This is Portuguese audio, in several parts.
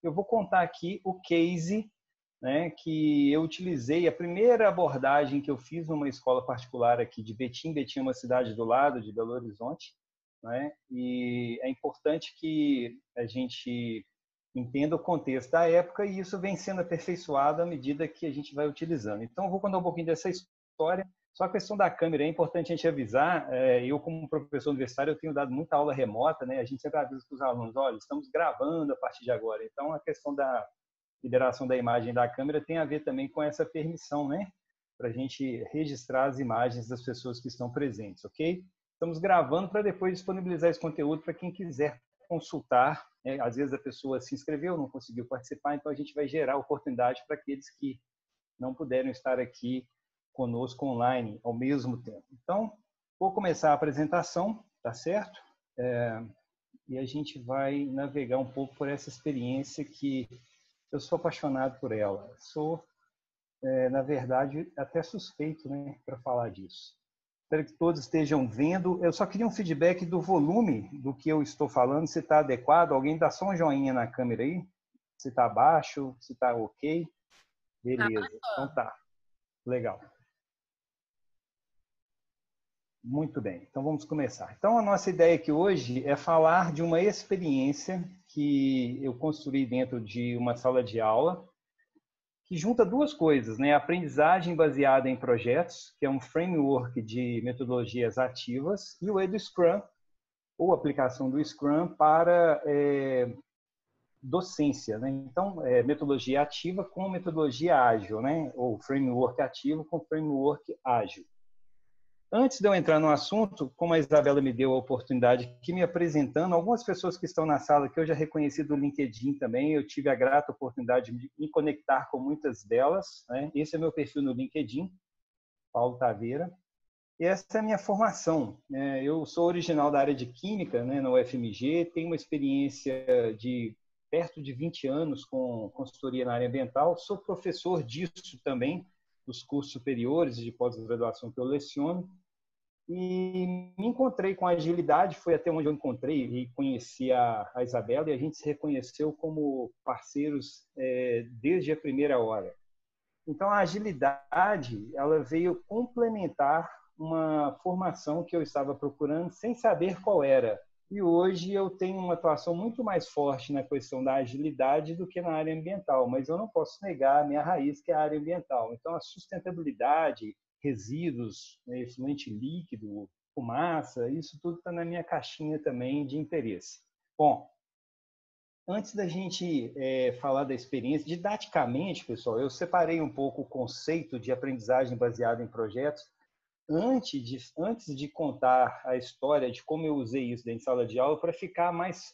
eu vou contar aqui o case, né, que eu utilizei, a primeira abordagem que eu fiz numa escola particular aqui de Betim. Betim é uma cidade do lado de Belo Horizonte, né, e é importante que a gente entenda o contexto da época, e isso vem sendo aperfeiçoado à medida que a gente vai utilizando. Então, eu vou contar um pouquinho dessa história. Só a questão da câmera é importante a gente avisar. Eu, como professor universitário, eu tenho dado muita aula remota, né? A gente sempre avisa para os alunos: olha, estamos gravando a partir de agora. Então, a questão da liberação da imagem da câmera tem a ver também com essa permissão, né? Para a gente registrar as imagens das pessoas que estão presentes, ok? Estamos gravando para depois disponibilizar esse conteúdo para quem quiser consultar. Às vezes a pessoa se inscreveu, não conseguiu participar, então a gente vai gerar oportunidade para aqueles que não puderam estar aqui conosco online ao mesmo tempo. Então, vou começar a apresentação, tá certo? E a gente vai navegar um pouco por essa experiência que eu sou apaixonado por ela. Sou, na verdade, até suspeito, né, para falar disso. Espero que todos estejam vendo. Eu só queria um feedback do volume do que eu estou falando, se está adequado. Alguém dá só um joinha na câmera aí? Se está baixo, se está ok? Beleza, então tá. Legal. Muito bem, então vamos começar. Então, a nossa ideia aqui hoje é falar de uma experiência que eu construí dentro de uma sala de aula, que junta duas coisas, né? A aprendizagem baseada em projetos, que é um framework de metodologias ativas, e o EduScrum, ou aplicação do Scrum para docência, né? Então, metodologia ativa com metodologia ágil, né? Ou framework ativo com framework ágil. Antes de eu entrar no assunto, como a Isabela me deu a oportunidade aqui me apresentando, algumas pessoas que estão na sala que eu já reconheci do LinkedIn também, eu tive a grata oportunidade de me conectar com muitas delas, né? Esse é meu perfil no LinkedIn, Paulo Taveira. E essa é a minha formação. Eu sou original da área de Química, né, na UFMG, tenho uma experiência de perto de 20 anos com consultoria na área ambiental, sou professor disso também, dos cursos superiores de pós-graduação que eu leciono, e me encontrei com a agilidade, foi até onde eu encontrei e conheci a Isabela, e a gente se reconheceu como parceiros desde a primeira hora. Então, a agilidade, ela veio complementar uma formação que eu estava procurando sem saber qual era. E hoje eu tenho uma atuação muito mais forte na questão da agilidade do que na área ambiental, mas eu não posso negar a minha raiz, que é a área ambiental. Então, a sustentabilidade, resíduos, né, efluente líquido, fumaça, isso tudo está na minha caixinha também de interesse. Bom, antes da gente falar da experiência, didaticamente, pessoal, eu separei um pouco o conceito de aprendizagem baseada em projetos antes de contar a história de como eu usei isso dentro de sala de aula para ficar mais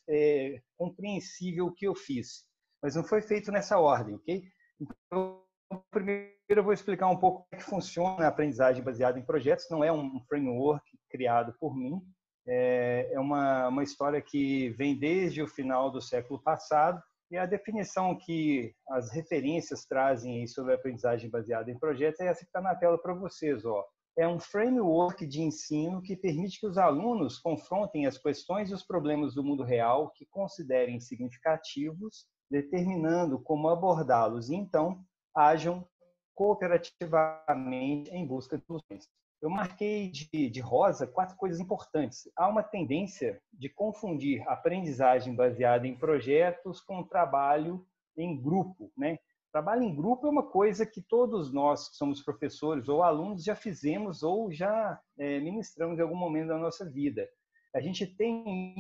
compreensível o que eu fiz. Mas não foi feito nessa ordem, ok? Então, primeiro eu vou explicar um pouco como é que funciona a aprendizagem baseada em projetos. Não é um framework criado por mim, é uma história que vem desde o final do século passado, e a definição que as referências trazem sobre a aprendizagem baseada em projetos é essa que está na tela para vocês. Ó. É um framework de ensino que permite que os alunos confrontem as questões e os problemas do mundo real que considerem significativos, determinando como abordá-los e, então, ajam cooperativamente em busca de soluções. Eu marquei de rosa 4 coisas importantes. Há uma tendência de confundir aprendizagem baseada em projetos com trabalho em grupo, né? Trabalho em grupo é uma coisa que todos nós que somos professores ou alunos já fizemos ou já ministramos em algum momento da nossa vida. A gente tem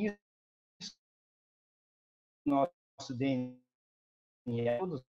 isso no nosso DNA, todos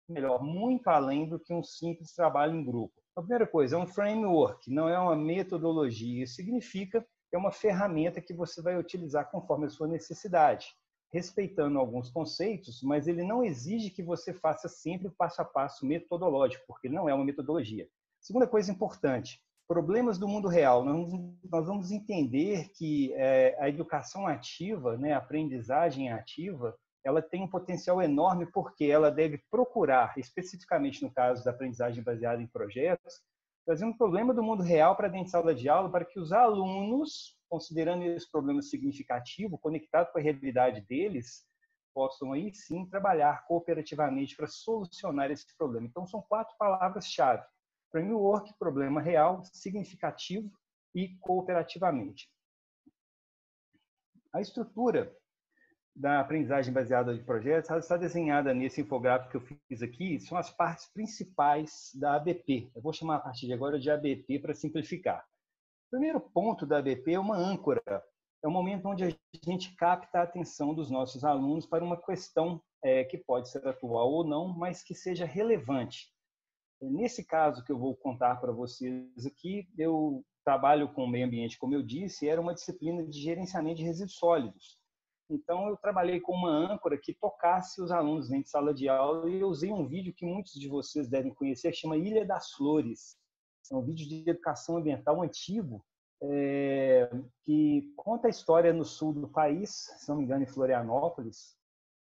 melhor, muito além do que um simples trabalho em grupo. A primeira coisa, é um framework, não é uma metodologia. Isso significa que é uma ferramenta que você vai utilizar conforme a sua necessidade, respeitando alguns conceitos, mas ele não exige que você faça sempre o passo a passo metodológico, porque não é uma metodologia. Segunda coisa importante, problemas do mundo real. Nós vamos entender que a educação ativa, né, a aprendizagem ativa, ela tem um potencial enorme porque ela deve procurar, especificamente no caso da aprendizagem baseada em projetos, trazer um problema do mundo real para dentro de sala de aula para que os alunos, considerando esse problema significativo, conectado com a realidade deles, possam aí sim trabalhar cooperativamente para solucionar esse problema. Então, são 4 palavras-chave: framework, problema real, significativo e cooperativamente. A estrutura da aprendizagem baseada em projetos, ela está desenhada nesse infográfico que eu fiz aqui, são as partes principais da ABP. Eu vou chamar a partir de agora de ABP para simplificar. O primeiro ponto da ABP é uma âncora. É o momento onde a gente capta a atenção dos nossos alunos para uma questão que pode ser atual ou não, mas que seja relevante. Nesse caso que eu vou contar para vocês aqui, eu trabalho com o meio ambiente, como eu disse, era uma disciplina de gerenciamento de resíduos sólidos. Então, eu trabalhei com uma âncora que tocasse os alunos dentro de sala de aula e eu usei um vídeo que muitos de vocês devem conhecer, que chama Ilha das Flores. É um vídeo de educação ambiental antigo, que conta a história no sul do país, se não me engano, em Florianópolis,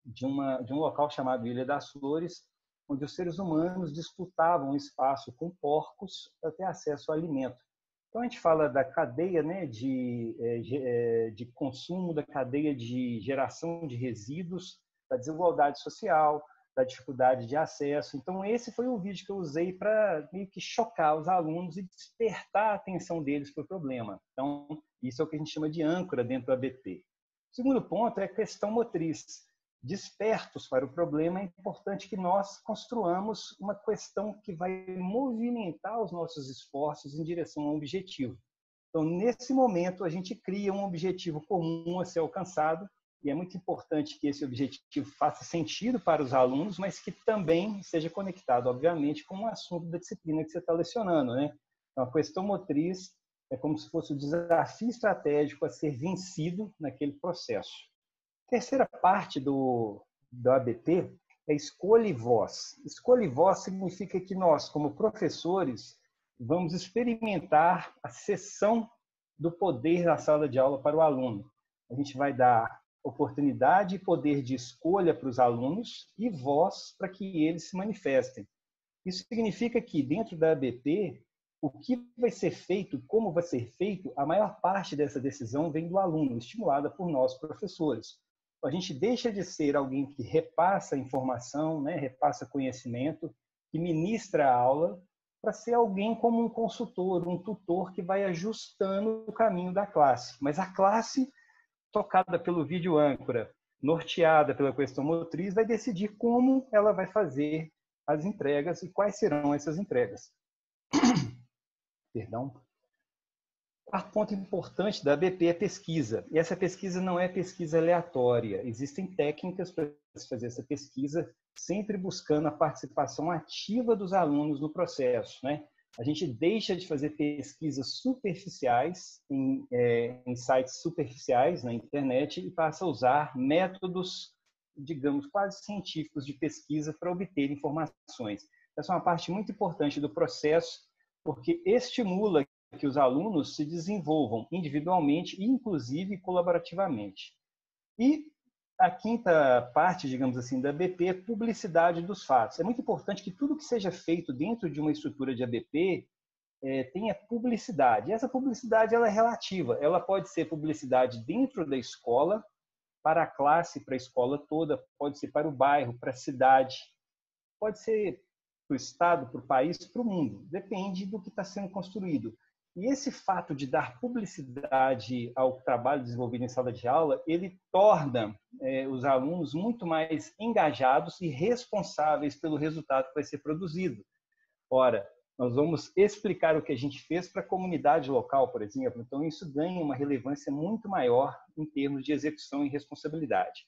de um local chamado Ilha das Flores, onde os seres humanos disputavam um espaço com porcos para ter acesso ao alimento. Então, a gente fala da cadeia, né, de consumo, da cadeia de geração de resíduos, da desigualdade social, da dificuldade de acesso. Então, esse foi o vídeo que eu usei para meio que chocar os alunos e despertar a atenção deles para o problema. Então, isso é o que a gente chama de âncora dentro do ABP. O segundo ponto é a questão motriz. Despertos para o problema, é importante que nós construamos uma questão que vai movimentar os nossos esforços em direção a um objetivo. Então, nesse momento, a gente cria um objetivo comum a ser alcançado, e é muito importante que esse objetivo faça sentido para os alunos, mas que também seja conectado, obviamente, com o assunto da disciplina que você está lecionando, né? Então, a questão motriz é como se fosse o desafio estratégico a ser vencido naquele processo. A terceira parte do ABP é escolha e voz. Escolha e voz significa que nós, como professores, vamos experimentar a cessão do poder da sala de aula para o aluno. A gente vai dar oportunidade e poder de escolha para os alunos e voz para que eles se manifestem. Isso significa que, dentro da ABP, o que vai ser feito, como vai ser feito, a maior parte dessa decisão vem do aluno, estimulada por nós, professores. A gente deixa de ser alguém que repassa informação, né, repassa conhecimento, que ministra a aula, para ser alguém como um consultor, um tutor que vai ajustando o caminho da classe. Mas a classe, tocada pelo vídeo âncora, norteada pela questão motriz, vai decidir como ela vai fazer as entregas e quais serão essas entregas. Perdão. O quarto ponto importante da ABP é pesquisa. E essa pesquisa não é pesquisa aleatória. Existem técnicas para se fazer essa pesquisa, sempre buscando a participação ativa dos alunos no processo, né? A gente deixa de fazer pesquisas superficiais em sites superficiais na internet e passa a usar métodos, digamos, quase científicos de pesquisa para obter informações. Essa é uma parte muito importante do processo, porque estimula que os alunos se desenvolvam individualmente e, inclusive, colaborativamente. E a quinta parte, digamos assim, da ABP é publicidade dos fatos. É muito importante que tudo que seja feito dentro de uma estrutura de ABP tenha publicidade. E essa publicidade ela é relativa. Ela pode ser publicidade dentro da escola, para a classe, para a escola toda, pode ser para o bairro, para a cidade, pode ser para o estado, para o país, para o mundo. Depende do que está sendo construído. E esse fato de dar publicidade ao trabalho desenvolvido em sala de aula, ele torna os alunos muito mais engajados e responsáveis pelo resultado que vai ser produzido. Ora, nós vamos explicar o que a gente fez para a comunidade local, por exemplo. Então, isso ganha uma relevância muito maior em termos de execução e responsabilidade.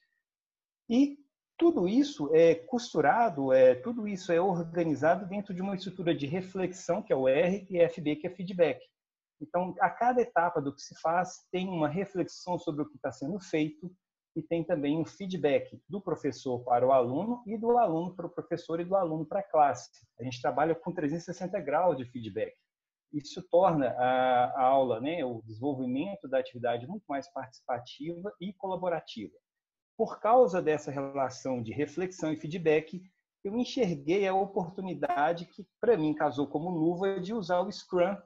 E tudo isso é costurado, tudo isso é organizado dentro de uma estrutura de reflexão, que é o R, e FB, que é feedback. Então, a cada etapa do que se faz, tem uma reflexão sobre o que está sendo feito e tem também um feedback do professor para o aluno e do aluno para o professor e do aluno para a classe. A gente trabalha com 360 graus de feedback. Isso torna a aula, né, o desenvolvimento da atividade muito mais participativa e colaborativa. Por causa dessa relação de reflexão e feedback, eu enxerguei a oportunidade que, para mim, casou como luva de usar o Scrum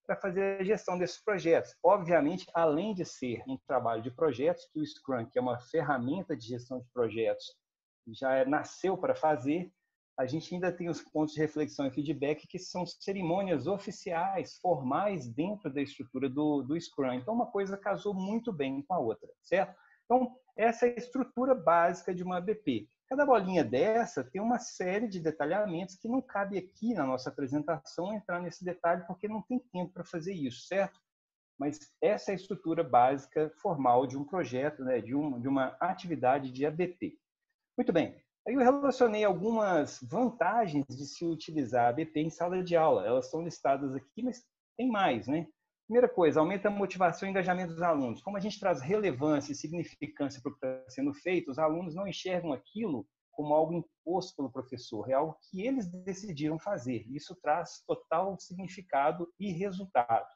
para fazer a gestão desses projetos. Obviamente, além de ser um trabalho de projetos, que o Scrum, que é uma ferramenta de gestão de projetos, já nasceu para fazer, a gente ainda tem os pontos de reflexão e feedback, que são cerimônias oficiais, formais, dentro da estrutura do Scrum. Então, uma coisa casou muito bem com a outra, certo? Então, essa é a estrutura básica de uma ABP. Cada bolinha dessa tem uma série de detalhamentos que não cabe aqui na nossa apresentação entrar nesse detalhe, porque não tem tempo para fazer isso, certo? Mas essa é a estrutura básica formal de um projeto, né, de uma atividade de ABP. Muito bem. Aí eu relacionei algumas vantagens de se utilizar a ABP em sala de aula. Elas estão listadas aqui, mas tem mais, né? Primeira coisa, aumenta a motivação e engajamento dos alunos. Como a gente traz relevância e significância para o que está sendo feito, os alunos não enxergam aquilo como algo imposto pelo professor, é algo que eles decidiram fazer. Isso traz total significado e resultado.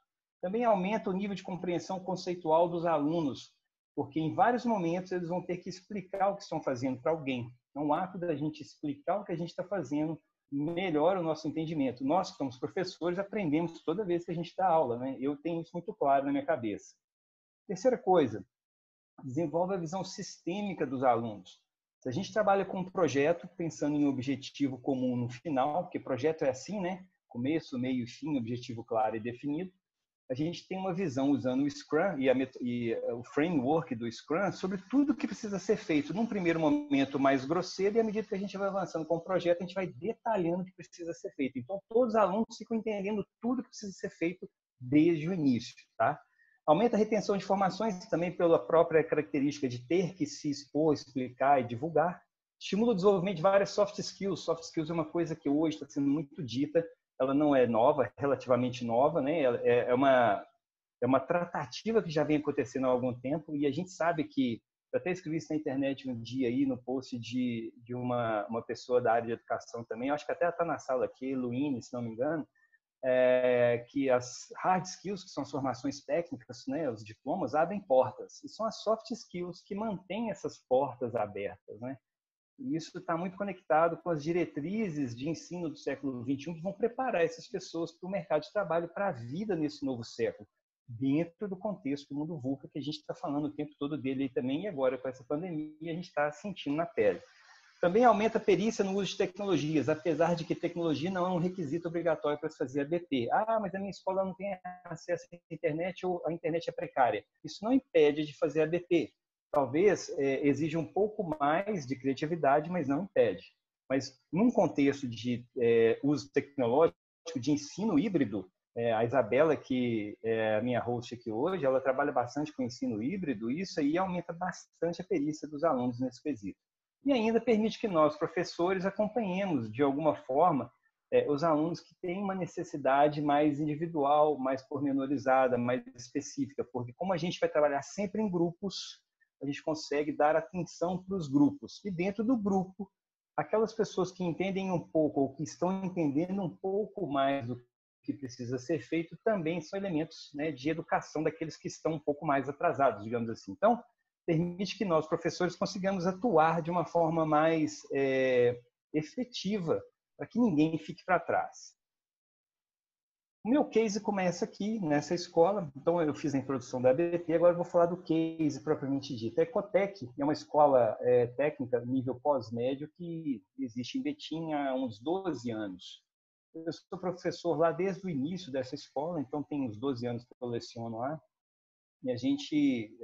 Também aumenta o nível de compreensão conceitual dos alunos, porque em vários momentos eles vão ter que explicar o que estão fazendo para alguém. Então, o ato da gente explicar o que a gente está fazendo melhora o nosso entendimento. Nós, que somos professores, aprendemos toda vez que a gente dá aula, né? Eu tenho isso muito claro na minha cabeça. Terceira coisa, desenvolve a visão sistêmica dos alunos. Se a gente trabalha com um projeto, pensando em um objetivo comum no final, porque projeto é assim, né? Começo, meio e fim, objetivo claro e definido. A gente tem uma visão usando o Scrum e o framework do Scrum sobre tudo que precisa ser feito num primeiro momento mais grosseiro, e à medida que a gente vai avançando com o projeto, a gente vai detalhando o que precisa ser feito. Então, todos os alunos ficam entendendo tudo que precisa ser feito desde o início, tá? Aumenta a retenção de informações também pela própria característica de ter que se expor, explicar e divulgar. Estimula o desenvolvimento de várias soft skills. Soft skills é uma coisa que hoje está sendo muito dita. Ela não é nova, é relativamente nova, né? É uma tratativa que já vem acontecendo há algum tempo, e a gente sabe que, eu até escrevi isso na internet um dia aí, no post de uma pessoa da área de educação também, eu acho que até está na sala aqui, Luíne, se não me engano, que as hard skills, que são as formações técnicas, né, os diplomas, abrem portas, e são as soft skills que mantêm essas portas abertas, né? E isso está muito conectado com as diretrizes de ensino do século XXI, que vão preparar essas pessoas para o mercado de trabalho, para a vida nesse novo século, dentro do contexto do mundo VUCA, que a gente está falando o tempo todo dele aí também, e agora com essa pandemia a gente está sentindo na pele. Também aumenta a perícia no uso de tecnologias, apesar de que tecnologia não é um requisito obrigatório para se fazer ABP. Ah, mas a minha escola não tem acesso à internet, ou a internet é precária. Isso não impede de fazer ABP. Talvez exija um pouco mais de criatividade, mas não impede. Mas num contexto de uso tecnológico, de ensino híbrido, a Isabela, que é a minha host aqui hoje, ela trabalha bastante com ensino híbrido, e isso aí aumenta bastante a perícia dos alunos nesse quesito. E ainda permite que nós, professores, acompanhemos, de alguma forma, os alunos que têm uma necessidade mais individual, mais pormenorizada, mais específica, porque como a gente vai trabalhar sempre em grupos, a gente consegue dar atenção para os grupos. E dentro do grupo, aquelas pessoas que entendem um pouco, ou que estão entendendo um pouco mais do que precisa ser feito, também são elementos, né, de educação daqueles que estão um pouco mais atrasados, digamos assim. Então, permite que nós, professores, consigamos atuar de uma forma mais efetiva, para que ninguém fique para trás. O meu case começa aqui, nessa escola. Então, eu fiz a introdução da ABP, agora eu vou falar do case propriamente dito. A Ecotec é uma escola técnica nível pós-médio que existe em Betim há uns 12 anos. Eu sou professor lá desde o início dessa escola, então tem uns 12 anos que eu leciono lá. E a gente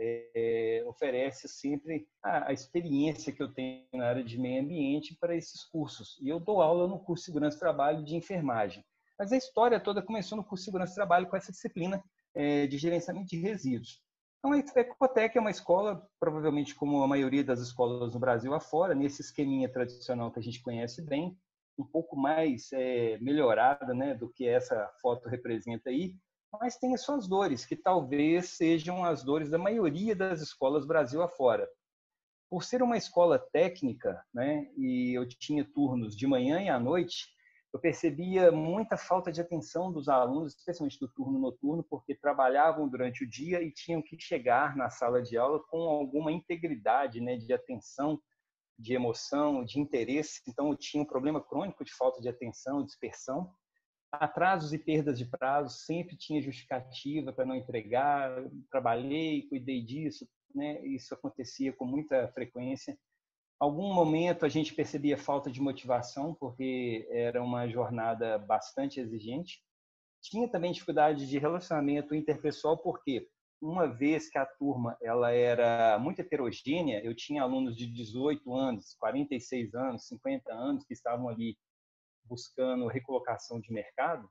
oferece sempre a experiência que eu tenho na área de meio ambiente para esses cursos. E eu dou aula no curso de Segurança e Trabalho de Enfermagem. Mas a história toda começou no curso de Segurança e Trabalho com essa disciplina de gerenciamento de resíduos. Então, a Ecotec é uma escola, provavelmente como a maioria das escolas no Brasil afora, nesse esqueminha tradicional que a gente conhece bem, um pouco mais melhorada, né, do que essa foto representa aí, mas tem as suas dores, que talvez sejam as dores da maioria das escolas Brasil afora. Por ser uma escola técnica, né, e eu tinha turnos de manhã e à noite, eu percebia muita falta de atenção dos alunos, especialmente do turno noturno, porque trabalhavam durante o dia e tinham que chegar na sala de aula com alguma integridade, né, de atenção, de emoção, de interesse. Então, eu tinha um problema crônico de falta de atenção, dispersão. Atrasos e perdas de prazo, sempre tinha justificativa para não entregar, trabalhei, cuidei disso, né? Isso acontecia com muita frequência. Algum momento a gente percebia falta de motivação, porque era uma jornada bastante exigente. Tinha também dificuldade de relacionamento interpessoal, porque uma vez que a turma ela era muito heterogênea, eu tinha alunos de 18 anos, 46 anos, 50 anos que estavam ali buscando recolocação de mercado.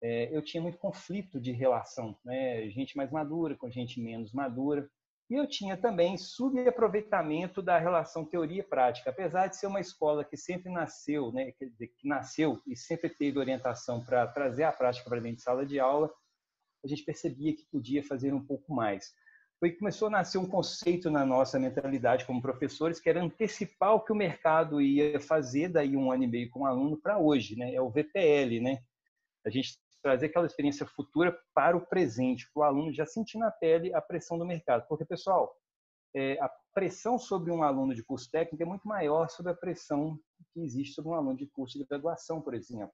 Eu tinha muito conflito de relação, né? Gente mais madura com gente menos madura. E eu tinha também subaproveitamento da relação teoria-prática. Apesar de ser uma escola que sempre nasceu, né? Quer dizer, que nasceu e sempre teve orientação para trazer a prática para dentro de sala de aula, a gente percebia que podia fazer um pouco mais. Foi que começou a nascer um conceito na nossa mentalidade como professores, que era antecipar o que o mercado ia fazer daí 1 ano e meio com o aluno para hoje, né? É o VPL, né? A gente trazer aquela experiência futura para o presente, para o aluno já sentir na pele a pressão do mercado. Porque, pessoal, a pressão sobre um aluno de curso técnico é muito maior sobre a pressão que existe sobre um aluno de curso de graduação, por exemplo.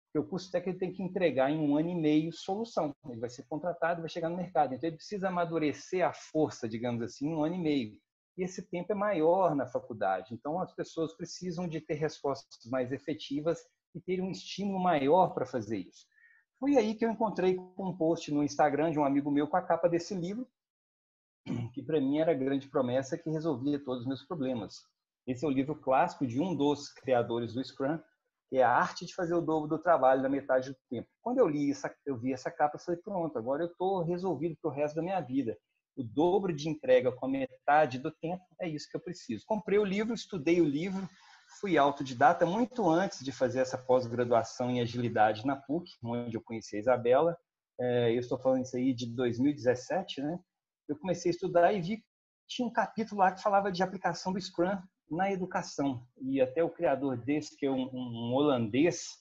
Porque o curso técnico tem que entregar em 1 ano e meio solução. Ele vai ser contratado e vai chegar no mercado. Então, ele precisa amadurecer a força, digamos assim, em 1 ano e meio. E esse tempo é maior na faculdade. Então, as pessoas precisam de ter respostas mais efetivas e ter um estímulo maior para fazer isso. Foi aí que eu encontrei com um post no Instagram de um amigo meu com a capa desse livro, que para mim era a grande promessa que resolvia todos os meus problemas. Esse é o livro clássico de um dos criadores do Scrum, que é A Arte de Fazer o Dobro do Trabalho na Metade do Tempo. Quando eu vi essa capa, eu falei, pronto, agora eu estou resolvido para o resto da minha vida. O dobro de entrega com a metade do tempo é isso que eu preciso. Comprei o livro, estudei o livro, fui autodidata muito antes de fazer essa pós-graduação em agilidade na PUC, onde eu conheci a Isabela. Eu estou falando isso aí de 2017, né? Eu comecei a estudar e vi que tinha um capítulo lá que falava de aplicação do Scrum na educação. E até o criador desse, que é um holandês,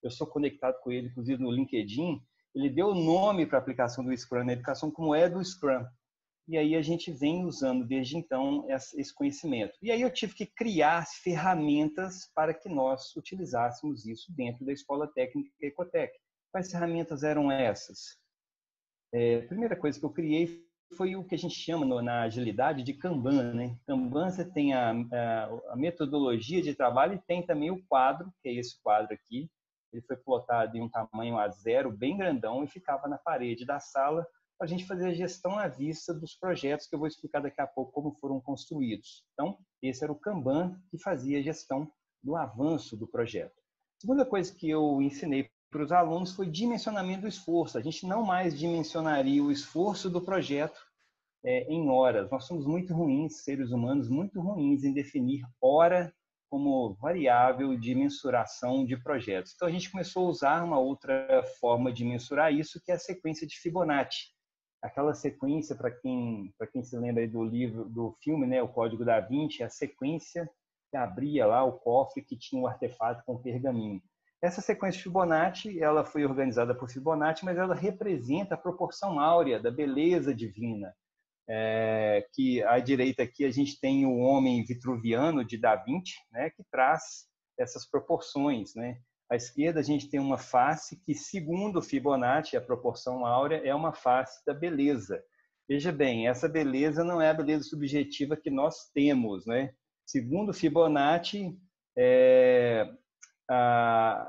eu sou conectado com ele, inclusive no LinkedIn, ele deu o nome para a aplicação do Scrum na educação como do Scrum. E aí a gente vem usando desde então esse conhecimento. E aí eu tive que criar ferramentas para que nós utilizássemos isso dentro da Escola Técnica Ecotec. Quais ferramentas eram essas? A primeira coisa que eu criei foi o que a gente chama na agilidade de Kanban, né? Kanban você tem a metodologia de trabalho e tem também o quadro, que é esse quadro aqui. Ele foi plotado em um tamanho A0, bem grandão, e ficava na parede da sala para a gente fazer a gestão à vista dos projetos, que eu vou explicar daqui a pouco como foram construídos. Então, esse era o Kanban que fazia a gestão do avanço do projeto. A segunda coisa que eu ensinei para os alunos foi dimensionamento do esforço. A gente não mais dimensionaria o esforço do projeto em horas. Nós somos muito ruins, seres humanos, muito ruins em definir hora como variável de mensuração de projetos. Então, a gente começou a usar uma outra forma de mensurar isso, que é a sequência de Fibonacci. Aquela sequência, para quem se lembra do livro, do filme, né, O Código da Vinci, a sequência que abria lá o cofre que tinha o artefato com pergaminho. Essa sequência de Fibonacci, ela foi organizada por Fibonacci, mas ela representa a proporção áurea da beleza divina. Que à direita aqui a gente tem o homem vitruviano de Da Vinci, né, que traz essas proporções, né? À esquerda a gente tem uma face que, segundo Fibonacci, a proporção áurea é uma face da beleza. Veja bem, essa beleza não é a beleza subjetiva que nós temos, né? Segundo Fibonacci, a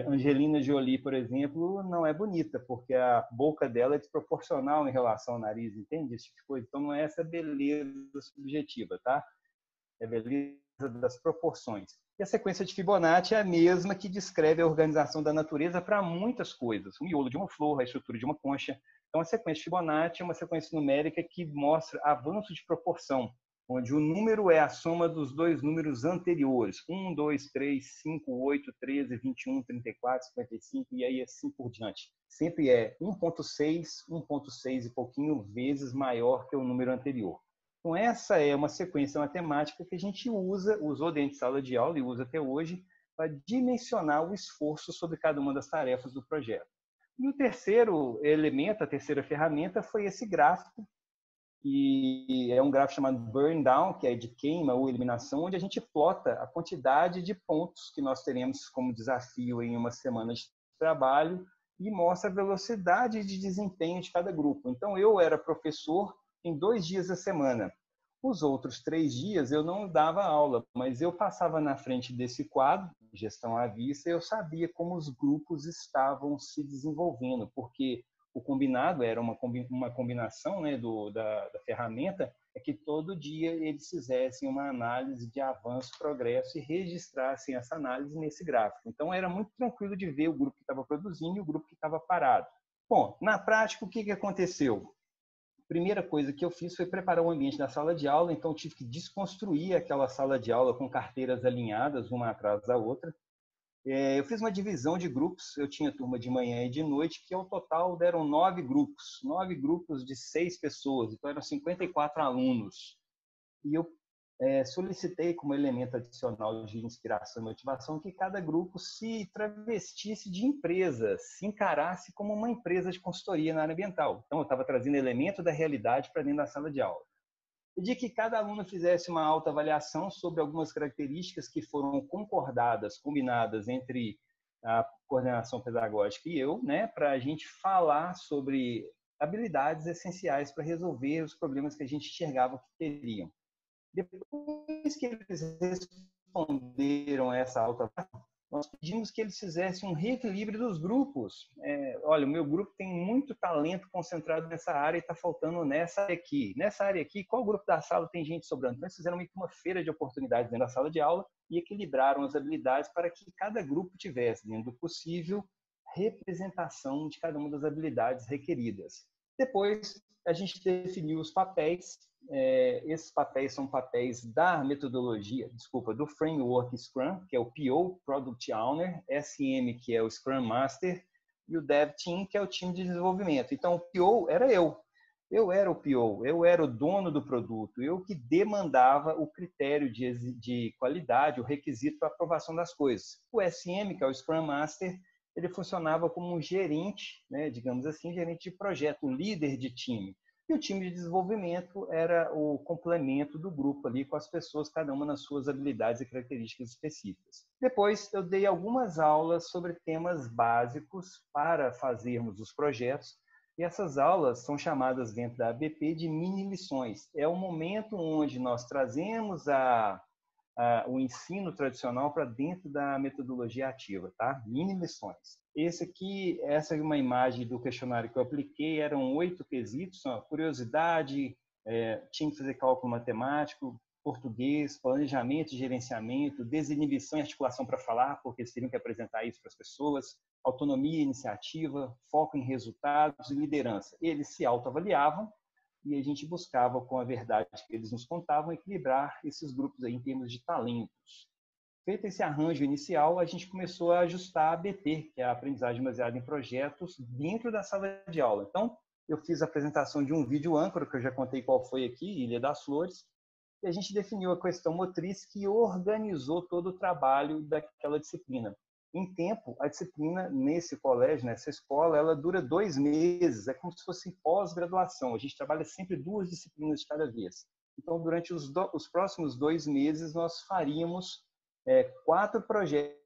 Angelina Jolie, por exemplo, não é bonita, porque a boca dela é desproporcional em relação ao nariz, entende? Esse tipo de coisa. Então, não é essa beleza subjetiva, tá? É a beleza das proporções. E a sequência de Fibonacci é a mesma que descreve a organização da natureza para muitas coisas. O miolo de uma flor, a estrutura de uma concha. Então, a sequência de Fibonacci é uma sequência numérica que mostra avanço de proporção, onde o número é a soma dos dois números anteriores. 1, 2, 3, 5, 8, 13, 21, 34, 55 e aí assim por diante. Sempre é 1,6 e pouquinho vezes maior que o número anterior. Então, essa é uma sequência matemática que a gente usou dentro de sala de aula e usa até hoje para dimensionar o esforço sobre cada uma das tarefas do projeto. E o terceiro elemento, a terceira ferramenta, foi esse gráfico, e é um gráfico chamado burn down, que é de queima ou eliminação, onde a gente plota a quantidade de pontos que nós teremos como desafio em uma semana de trabalho e mostra a velocidade de desempenho de cada grupo. Então, eu era professor em 2 dias da semana. Os outros 3 dias eu não dava aula, mas eu passava na frente desse quadro, gestão à vista, e eu sabia como os grupos estavam se desenvolvendo, porque o combinado era uma combinação, né, da ferramenta, é que todo dia eles fizessem uma análise de avanço, progresso e registrassem essa análise nesse gráfico. Então, era muito tranquilo de ver o grupo que estava produzindo e o grupo que estava parado. Bom, na prática, o que aconteceu? A primeira coisa que eu fiz foi preparar o ambiente da sala de aula, então eu tive que desconstruir aquela sala de aula com carteiras alinhadas, uma atrás da outra. Eu fiz uma divisão de grupos, eu tinha turma de manhã e de noite, que ao total deram 9 grupos de 6 pessoas, então eram 54 alunos. E eu solicitei como elemento adicional de inspiração e motivação que cada grupo se travestisse de empresa, se encarasse como uma empresa de consultoria na área ambiental. Então eu estava trazendo elemento da realidade para dentro da sala de aula. Pedi que cada aluno fizesse uma autoavaliação sobre algumas características que foram concordadas, combinadas entre a coordenação pedagógica e eu, né, para a gente falar sobre habilidades essenciais para resolver os problemas que a gente enxergava que teriam. Depois que eles responderam essa autoavaliação, nós pedimos que eles fizessem um reequilíbrio dos grupos. Olha, o meu grupo tem muito talento concentrado nessa área e está faltando nessa área aqui. Nessa área aqui, qual grupo da sala tem gente sobrando? Então, eles fizeram meio que uma feira de oportunidades dentro da sala de aula e equilibraram as habilidades para que cada grupo tivesse, dentro do possível, representação de cada uma das habilidades requeridas. Depois, a gente definiu os papéis. Esses papéis são papéis da metodologia, do framework Scrum, que é o PO, Product Owner, SM, que é o Scrum Master, e o Dev Team, que é o time de desenvolvimento. Então, o PO era eu. Eu era o PO, eu era o dono do produto, eu que demandava o critério de qualidade, o requisito para aprovação das coisas. O SM, que é o Scrum Master, ele funcionava como um gerente, né, digamos assim, gerente de projeto, um líder de time. E o time de desenvolvimento era o complemento do grupo ali, com as pessoas, cada uma nas suas habilidades e características específicas. Depois, eu dei algumas aulas sobre temas básicos para fazermos os projetos, e essas aulas são chamadas dentro da ABP de mini lições. É o momento onde nós trazemos o ensino tradicional para dentro da metodologia ativa, tá? Mini lições. Essa é uma imagem do questionário que eu apliquei, eram 8 quesitos, curiosidade, tinha que fazer cálculo matemático, português, planejamento e gerenciamento, desinibição e articulação para falar, porque eles teriam que apresentar isso para as pessoas, autonomia e iniciativa, foco em resultados e liderança. Eles se autoavaliavam e a gente buscava, com a verdade que eles nos contavam, equilibrar esses grupos aí em termos de talentos. Feito esse arranjo inicial, a gente começou a ajustar a ABT, que é a aprendizagem baseada em projetos, dentro da sala de aula. Então, eu fiz a apresentação de um vídeo âncora, que eu já contei qual foi aqui, Ilha das Flores, e a gente definiu a questão motriz que organizou todo o trabalho daquela disciplina. Em tempo, a disciplina nesse colégio, nessa escola, ela dura 2 meses, é como se fosse pós-graduação. A gente trabalha sempre 2 disciplinas de cada vez. Então, durante os próximos 2 meses, nós faríamos 4 projetos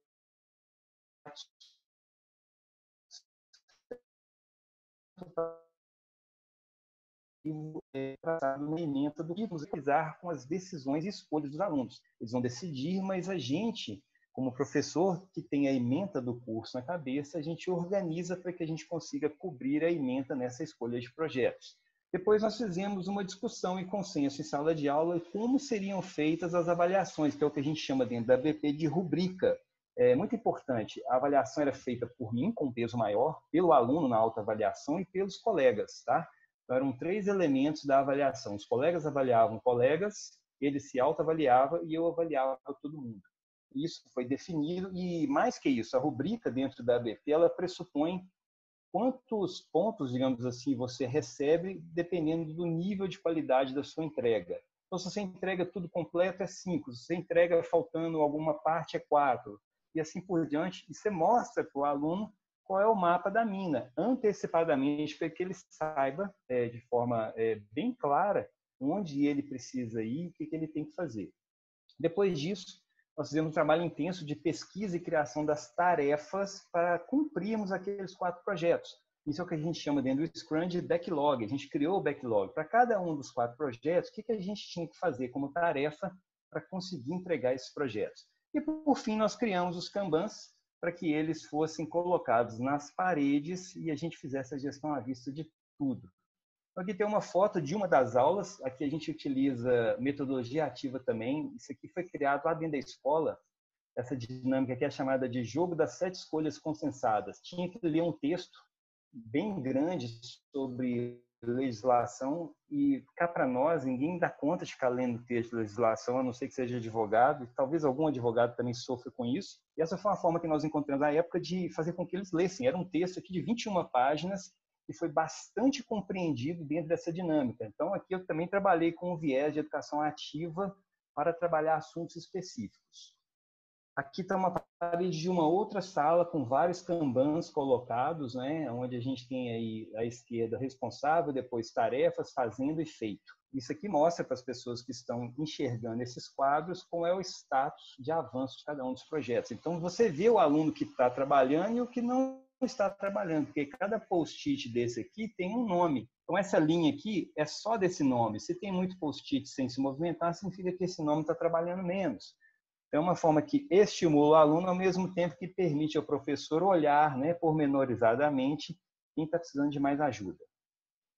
traçado uma ementa do que utilizar com as decisões e escolhas dos alunos. Eles vão decidir, mas a gente, como professor que tem a ementa do curso na cabeça, a gente organiza para que a gente consiga cobrir a ementa nessa escolha de projetos. Depois nós fizemos uma discussão e consenso em sala de aula como seriam feitas as avaliações, que é o que a gente chama dentro da BP de rubrica. É muito importante, a avaliação era feita por mim, com peso maior, pelo aluno na autoavaliação e pelos colegas, tá? Então, eram 3 elementos da avaliação. Os colegas avaliavam colegas, ele se autoavaliava e eu avaliava todo mundo. Isso foi definido e, mais que isso, a rubrica dentro da ABP, ela pressupõe quantos pontos, digamos assim, você recebe dependendo do nível de qualidade da sua entrega. Então, se você entrega tudo completo, é 5. Se você entrega faltando alguma parte, é 4. E assim por diante. E você mostra para o aluno qual é o mapa da mina, antecipadamente, para que ele saiba de forma bem clara onde ele precisa ir, o que ele tem que fazer. Depois disso, nós fizemos um trabalho intenso de pesquisa e criação das tarefas para cumprirmos aqueles 4 projetos. Isso é o que a gente chama dentro do Scrum de backlog. A gente criou o backlog. Para cada um dos 4 projetos, o que a gente tinha que fazer como tarefa para conseguir entregar esses projetos. E, por fim, nós criamos os Kanbans para que eles fossem colocados nas paredes e a gente fizesse a gestão à vista de tudo. Aqui tem uma foto de uma das aulas. Aqui a gente utiliza metodologia ativa também. Isso aqui foi criado lá dentro da escola. Essa dinâmica aqui é chamada de jogo das 7 escolhas consensadas. Tinha que ler um texto bem grande sobre legislação e cá para nós, ninguém dá conta de ficar lendo texto de legislação, a não ser que seja advogado, talvez algum advogado também sofra com isso. E essa foi uma forma que nós encontramos na época de fazer com que eles lessem. Era um texto aqui de 21 páginas e foi bastante compreendido dentro dessa dinâmica. Então, aqui eu também trabalhei com o viés de educação ativa para trabalhar assuntos específicos. Aqui está uma parede de uma outra sala com vários kanbans colocados, né, onde a gente tem aí à esquerda responsável, depois tarefas, fazendo e feito. Isso aqui mostra para as pessoas que estão enxergando esses quadros qual é o status de avanço de cada um dos projetos. Então, você vê o aluno que está trabalhando e o que não está trabalhando, porque cada post-it desse aqui tem um nome. Então, essa linha aqui é só desse nome. Se tem muito post-it sem se movimentar, significa que esse nome está trabalhando menos. É uma forma que estimula o aluno ao mesmo tempo que permite ao professor olhar, né, pormenorizadamente quem está precisando de mais ajuda.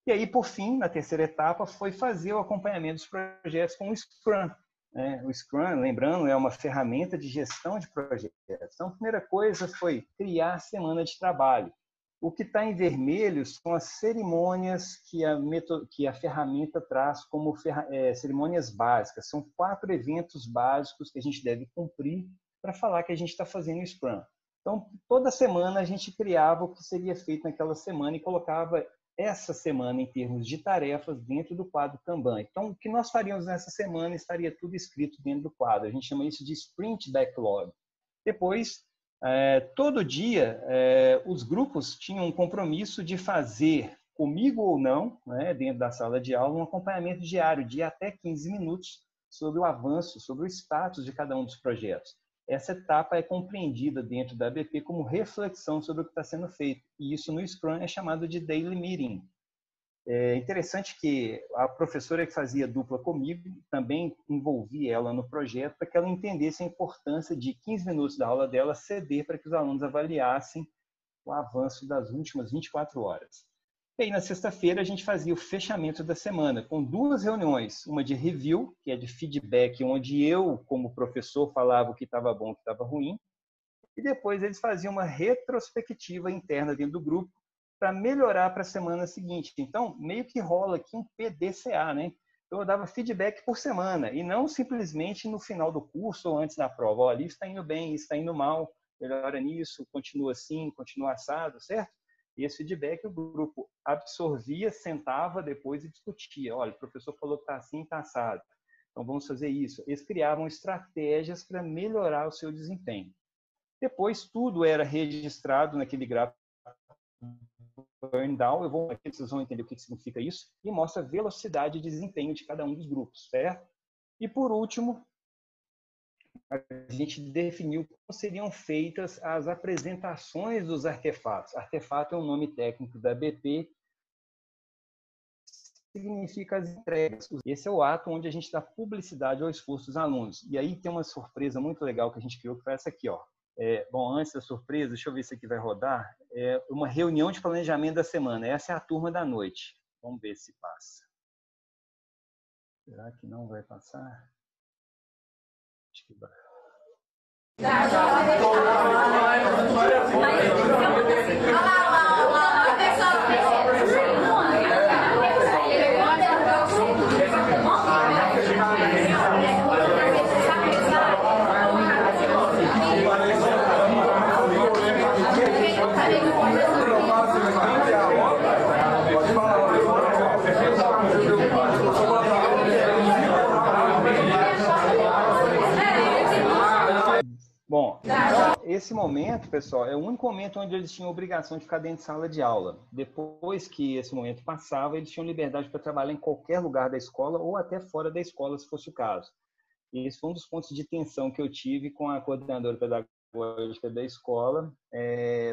E aí, por fim, na terceira etapa, foi fazer o acompanhamento dos projetos com o Scrum. O Scrum, lembrando, é uma ferramenta de gestão de projetos. Então, a primeira coisa foi criar a semana de trabalho. O que está em vermelho são as cerimônias que a ferramenta traz como cerimônias básicas. São 4 eventos básicos que a gente deve cumprir para falar que a gente está fazendo o Scrum. Então, toda semana a gente criava o que seria feito naquela semana e colocava essa semana em termos de tarefas dentro do quadro Kanban. Então, o que nós faríamos nessa semana estaria tudo escrito dentro do quadro. A gente chama isso de Sprint Backlog. Depois, todo dia, os grupos tinham um compromisso de fazer, comigo ou não, né, dentro da sala de aula, um acompanhamento diário de até 15 minutos sobre o avanço, sobre o status de cada um dos projetos. Essa etapa é compreendida dentro da ABP como reflexão sobre o que está sendo feito. E isso no Scrum é chamado de Daily Meeting. É interessante que a professora que fazia dupla comigo também envolvia ela no projeto para que ela entendesse a importância de 15 minutos da aula dela ceder para que os alunos avaliassem o avanço das últimas 24 horas. E aí, na sexta-feira, a gente fazia o fechamento da semana com 2 reuniões, uma de review, que é de feedback, onde eu, como professor, falava o que estava bom, o que estava ruim, e depois eles faziam uma retrospectiva interna dentro do grupo, para melhorar para a semana seguinte. Então, meio que rola aqui um PDCA, né? Então, eu dava feedback por semana, e não simplesmente no final do curso ou antes da prova. Olha, isso está indo bem, isso está indo mal, melhora nisso, continua assim, continua assado, certo? E esse feedback o grupo absorvia, sentava depois e discutia. Olha, o professor falou que está assim, está assado. Então, vamos fazer isso. Eles criavam estratégias para melhorar o seu desempenho. Depois, tudo era registrado naquele gráfico burn down, aqui vocês vão entender o que significa isso, e mostra a velocidade de desempenho de cada um dos grupos, certo? E por último, a gente definiu como seriam feitas as apresentações dos artefatos. Artefato é um nome técnico da BP, significa as entregas. Esse é o ato onde a gente dá publicidade ao esforço dos alunos. E aí tem uma surpresa muito legal que a gente criou, que foi essa aqui, ó. Bom, antes da surpresa, deixa eu ver se aqui vai rodar. É uma reunião de planejamento da semana. Essa é a turma da noite. Vamos ver se passa. Será que não vai passar? Acho que vai. Bom, esse momento, pessoal, é o único momento onde eles tinham obrigação de ficar dentro de sala de aula. Depois que esse momento passava, eles tinham liberdade para trabalhar em qualquer lugar da escola ou até fora da escola, se fosse o caso. E esse foi um dos pontos de tensão que eu tive com a coordenadora pedagógica da escola,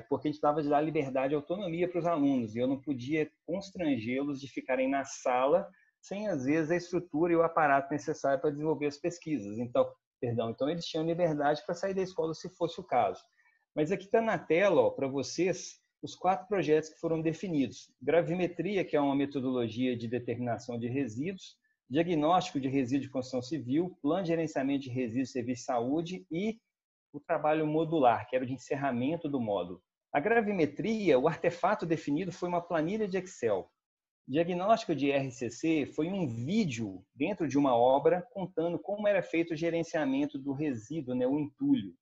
porque a gente precisava de dar liberdade e autonomia para os alunos, e eu não podia constrangê-los de ficarem na sala sem, às vezes, a estrutura e o aparato necessário para desenvolver as pesquisas. Então eles tinham liberdade para sair da escola se fosse o caso. Mas aqui está na tela, para vocês, os 4 projetos que foram definidos. Gravimetria, que é uma metodologia de determinação de resíduos, diagnóstico de resíduos de construção civil, plano de gerenciamento de resíduos de serviço de saúde e o trabalho modular, que era o de encerramento do módulo. A gravimetria, o artefato definido foi uma planilha de Excel. Diagnóstico de RCC foi um vídeo dentro de uma obra contando como era feito o gerenciamento do resíduo, né, o entulho.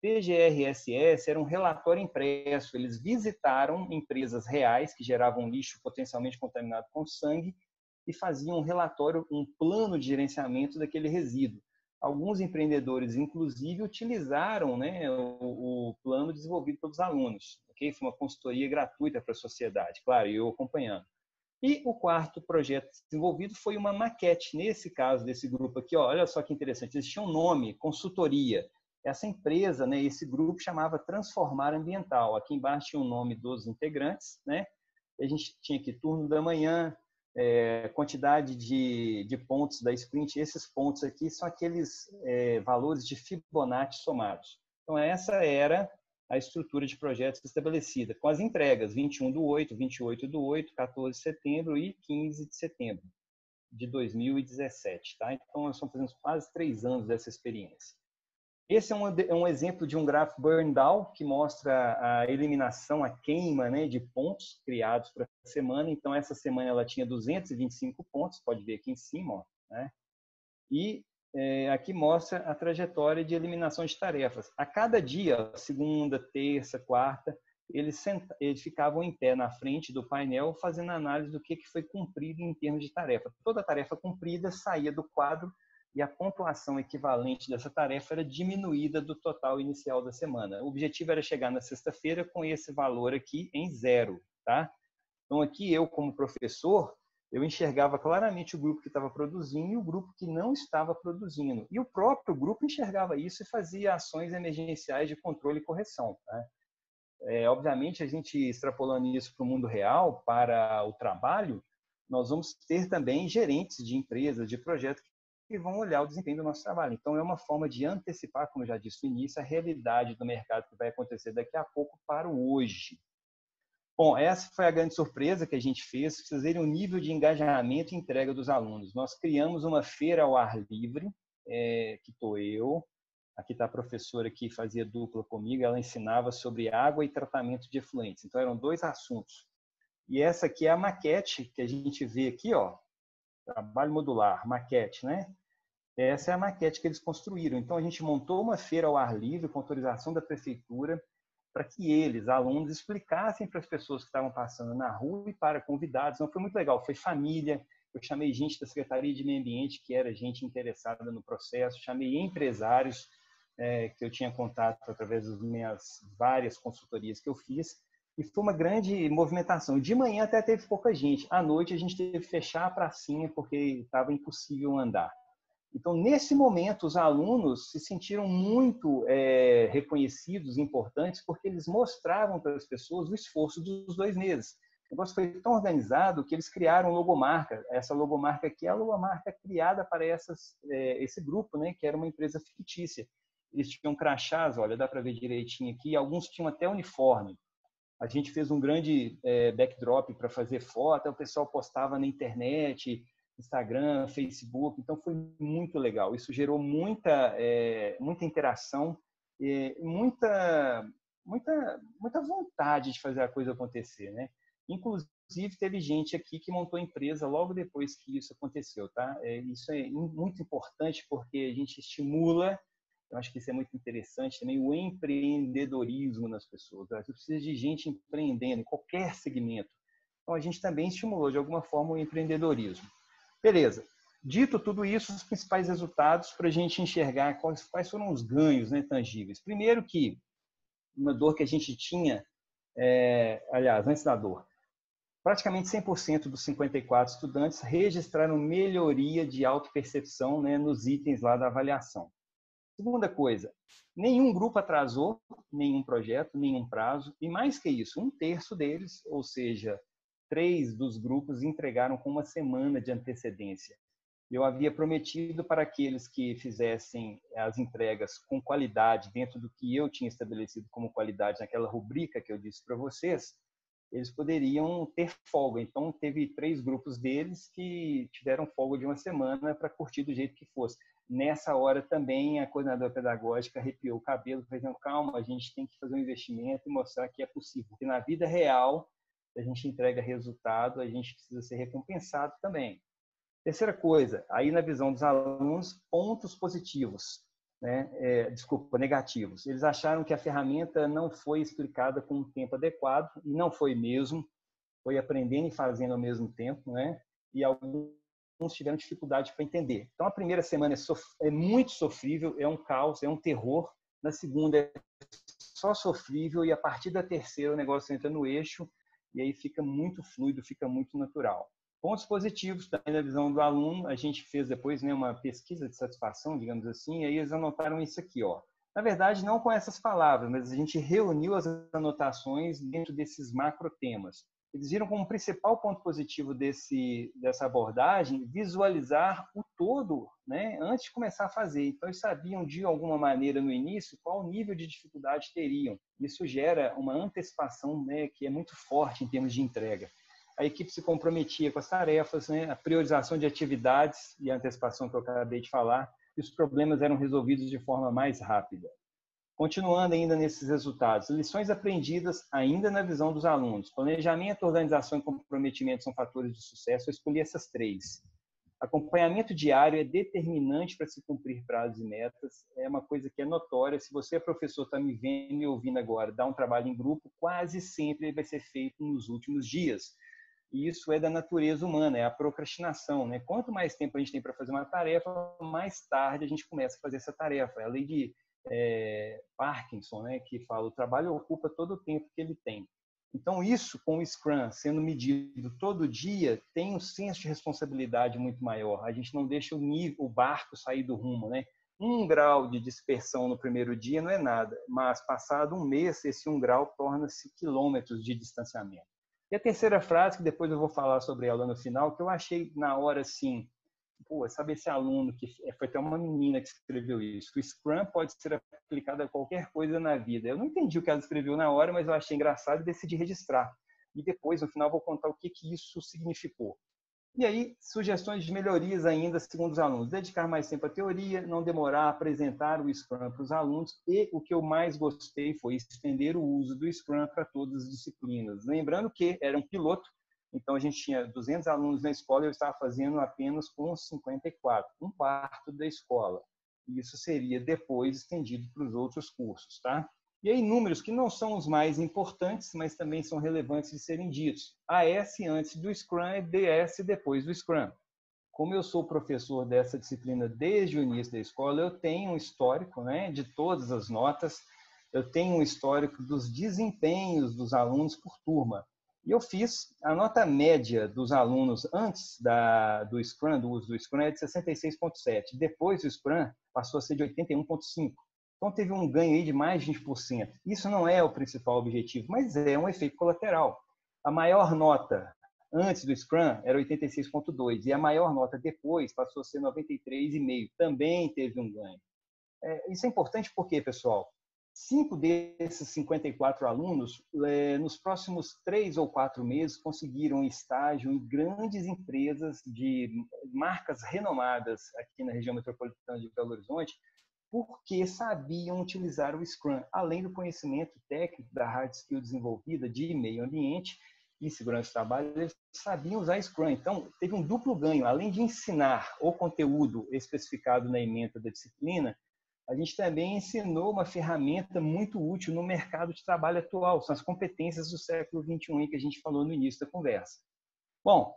PGRSS era um relatório impresso. Eles visitaram empresas reais que geravam lixo potencialmente contaminado com sangue e faziam um relatório, um plano de gerenciamento daquele resíduo. Alguns empreendedores, inclusive, utilizaram, né, o plano desenvolvido pelos alunos. Okay? Foi uma consultoria gratuita para a sociedade, claro, eu acompanhando. E o 4º projeto desenvolvido foi uma maquete. Nesse caso, desse grupo aqui, ó, olha só que interessante, eles tinham um nome, consultoria. Essa empresa, né, esse grupo chamava Transformar Ambiental. Aqui embaixo tinha o nome dos integrantes, né? E a gente tinha aqui turno da manhã, quantidade de pontos da sprint. Esses pontos aqui são aqueles valores de Fibonacci somados. Então, essa era a estrutura de projetos estabelecida, com as entregas 21/8, 28/8, 14 de setembro e 15 de setembro de 2017. Tá? Então, nós estamos fazendo quase 3 anos dessa experiência. Esse é um exemplo de um graph burn down, que mostra a eliminação, a queima, né, de pontos criados para a semana. Então, essa semana ela tinha 225 pontos, pode ver aqui em cima, ó, né? E aqui mostra a trajetória de eliminação de tarefas. A cada dia, segunda, terça, quarta, eles ficavam em pé na frente do painel fazendo análise do que foi cumprido em termos de tarefa. Toda tarefa cumprida saía do quadro e a pontuação equivalente dessa tarefa era diminuída do total inicial da semana. O objetivo era chegar na sexta-feira com esse valor aqui em 0. Tá? Então, aqui eu, como professor, eu enxergava claramente o grupo que estava produzindo e o grupo que não estava produzindo. E o próprio grupo enxergava isso e fazia ações emergenciais de controle e correção. Tá? Obviamente, a gente extrapolando isso para o mundo real, para o trabalho, nós vamos ter também gerentes de empresas, de projetos que vão olhar o desempenho do nosso trabalho. Então, é uma forma de antecipar, como eu já disse no início, a realidade do mercado que vai acontecer daqui a pouco para o hoje. Bom, essa foi a grande surpresa que a gente fez, vocês verem o nível de engajamento e entrega dos alunos. Nós criamos uma feira ao ar livre, que estou eu, aqui está a professora que fazia dupla comigo, ela ensinava sobre água e tratamento de efluentes. Então, eram 2 assuntos. E essa aqui é a maquete que a gente vê aqui, ó, trabalho modular, maquete, né? Essa é a maquete que eles construíram. Então, a gente montou uma feira ao ar livre, com autorização da prefeitura, para que eles, alunos, explicassem para as pessoas que estavam passando na rua e para convidados. Então, foi muito legal, foi família. Eu chamei gente da Secretaria de Meio Ambiente, que era gente interessada no processo, chamei empresários, que eu tinha contato através das minhas várias consultorias que eu fiz, e foi uma grande movimentação. De manhã até teve pouca gente, à noite a gente teve que fechar a pracinha porque estava impossível andar. Então, nesse momento, os alunos se sentiram muito reconhecidos, importantes, porque eles mostravam para as pessoas o esforço dos 2 meses. O negócio foi tão organizado que eles criaram logomarca. Essa logomarca aqui é a logomarca criada para esse grupo, né, que era uma empresa fictícia. Eles tinham crachás, olha, dá para ver direitinho aqui, alguns tinham até uniforme. A gente fez um grande backdrop para fazer foto, o pessoal postava na internet, Instagram, Facebook, então foi muito legal. Isso gerou muita interação e muita vontade de fazer a coisa acontecer, né? Inclusive, teve gente aqui que montou empresa logo depois que isso aconteceu, tá? Isso é muito importante porque a gente estimula, eu acho que isso é muito interessante também, o empreendedorismo nas pessoas. Você precisa de gente empreendendo em qualquer segmento. Então, a gente também estimulou, de alguma forma, o empreendedorismo. Beleza. Dito tudo isso, os principais resultados para a gente enxergar quais foram os ganhos, né, tangíveis. Primeiro que uma dor que a gente tinha, aliás, antes da dor, praticamente 100% dos 54 estudantes registraram melhoria de autopercepção, né, nos itens lá da avaliação. Segunda coisa, nenhum grupo atrasou nenhum projeto, nenhum prazo, e mais que isso, 1/3 deles, ou seja, 3 dos grupos entregaram com uma semana de antecedência. Eu havia prometido para aqueles que fizessem as entregas com qualidade, dentro do que eu tinha estabelecido como qualidade naquela rubrica que eu disse para vocês, eles poderiam ter folga. Então, teve 3 grupos deles que tiveram folga de uma semana para curtir do jeito que fosse. Nessa hora também a coordenadora pedagógica arrepiou o cabelo, dizendo, calma, a gente tem que fazer um investimento e mostrar que é possível. Porque na vida real, se a gente entrega resultado, a gente precisa ser recompensado também. Terceira coisa, aí na visão dos alunos, pontos positivos, né? Negativos. Eles acharam que a ferramenta não foi explicada com um tempo adequado, e não foi mesmo, foi aprendendo e fazendo ao mesmo tempo, né? E alguns tiveram dificuldade para entender. Então, a primeira semana é muito sofrível, é um caos, é um terror. Na segunda é só sofrível, e a partir da terceira o negócio entra no eixo, e aí fica muito fluido, fica muito natural. Pontos positivos também na visão do aluno, a gente fez depois, né, uma pesquisa de satisfação, digamos assim, e aí eles anotaram isso aqui, ó. Na verdade, não com essas palavras, mas a gente reuniu as anotações dentro desses macro temas. Eles viram como principal ponto positivo dessa abordagem visualizar o todo, né, antes de começar a fazer. Então, eles sabiam, de alguma maneira, no início, qual nível de dificuldade teriam. Isso gera uma antecipação, né, que é muito forte em termos de entrega. A equipe se comprometia com as tarefas, né, a priorização de atividades e a antecipação que eu acabei de falar, e os problemas eram resolvidos de forma mais rápida. Continuando ainda nesses resultados, lições aprendidas ainda na visão dos alunos. Planejamento, organização e comprometimento são fatores de sucesso. Eu escolhi essas 3. Acompanhamento diário é determinante para se cumprir prazos e metas. É uma coisa que é notória. Se você, professor, está me vendo e ouvindo agora, dá um trabalho em grupo, quase sempre ele vai ser feito nos últimos dias. E isso é da natureza humana, é a procrastinação, né? Quanto mais tempo a gente tem para fazer uma tarefa, mais tarde a gente começa a fazer essa tarefa. É a lei de Parkinson, né? Que fala, o trabalho ocupa todo o tempo que ele tem. Então, isso com o Scrum sendo medido todo dia, tem um senso de responsabilidade muito maior. A gente não deixa o barco sair do rumo, né? 1 grau de dispersão no primeiro dia não é nada, mas passado um mês, esse 1 grau torna-se quilômetros de distanciamento. E a terceira frase, que depois eu vou falar sobre ela no final, que eu achei na hora assim, pô, sabe esse aluno, que foi até uma menina que escreveu isso, que o Scrum pode ser aplicado a qualquer coisa na vida. Eu não entendi o que ela escreveu na hora, mas eu achei engraçado e decidi registrar. E depois, no final, vou contar o que isso significou. E aí, sugestões de melhorias ainda, segundo os alunos. Dedicar mais tempo à teoria, não demorar a apresentar o Scrum para os alunos. E o que eu mais gostei foi estender o uso do Scrum para todas as disciplinas. Lembrando que era um piloto, então a gente tinha 200 alunos na escola e eu estava fazendo apenas com 54, 1/4 da escola. E isso seria depois estendido para os outros cursos, tá? E aí, números que não são os mais importantes, mas também são relevantes de serem ditos. AS antes do Scrum e DS depois do Scrum. Como eu sou professor dessa disciplina desde o início da escola, eu tenho um histórico, né, de todas as notas, eu tenho um histórico dos desempenhos dos alunos por turma. E eu fiz a nota média dos alunos antes do Scrum, do uso do Scrum, é de 66,7. Depois do Scrum, passou a ser de 81,5. Então, teve um ganho aí de mais de 20%. Isso não é o principal objetivo, mas é um efeito colateral. A maior nota antes do Scrum era 86,2 e a maior nota depois passou a ser 93,5. Também teve um ganho. Isso é importante porque, pessoal, 5 desses 54 alunos, nos próximos 3 ou 4 meses, conseguiram estágio em grandes empresas de marcas renomadas aqui na região metropolitana de Belo Horizonte, porque sabiam utilizar o Scrum, além do conhecimento técnico da hard skill desenvolvida de meio ambiente e segurança do trabalho, eles sabiam usar Scrum. Então, teve um duplo ganho. Além de ensinar o conteúdo especificado na ementa da disciplina, a gente também ensinou uma ferramenta muito útil no mercado de trabalho atual, são as competências do século XXI que a gente falou no início da conversa. Bom,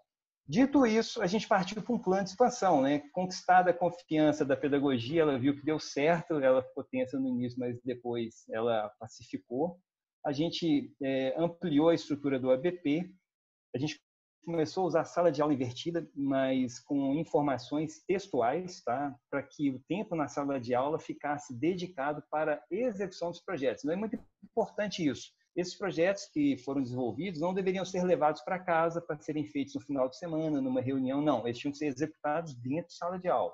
Dito isso, a gente partiu para um plano de expansão, né? Conquistada a confiança da pedagogia, ela viu que deu certo, ela ficou tensa no início, mas depois ela pacificou. A gente ampliou a estrutura do ABP, a gente começou a usar a sala de aula invertida, mas com informações textuais, tá? Para que o tempo na sala de aula ficasse dedicado para a execução dos projetos. Não é muito importante isso. Esses projetos que foram desenvolvidos não deveriam ser levados para casa para serem feitos no final de semana, numa reunião, não. Eles tinham que ser executados dentro de sala de aula,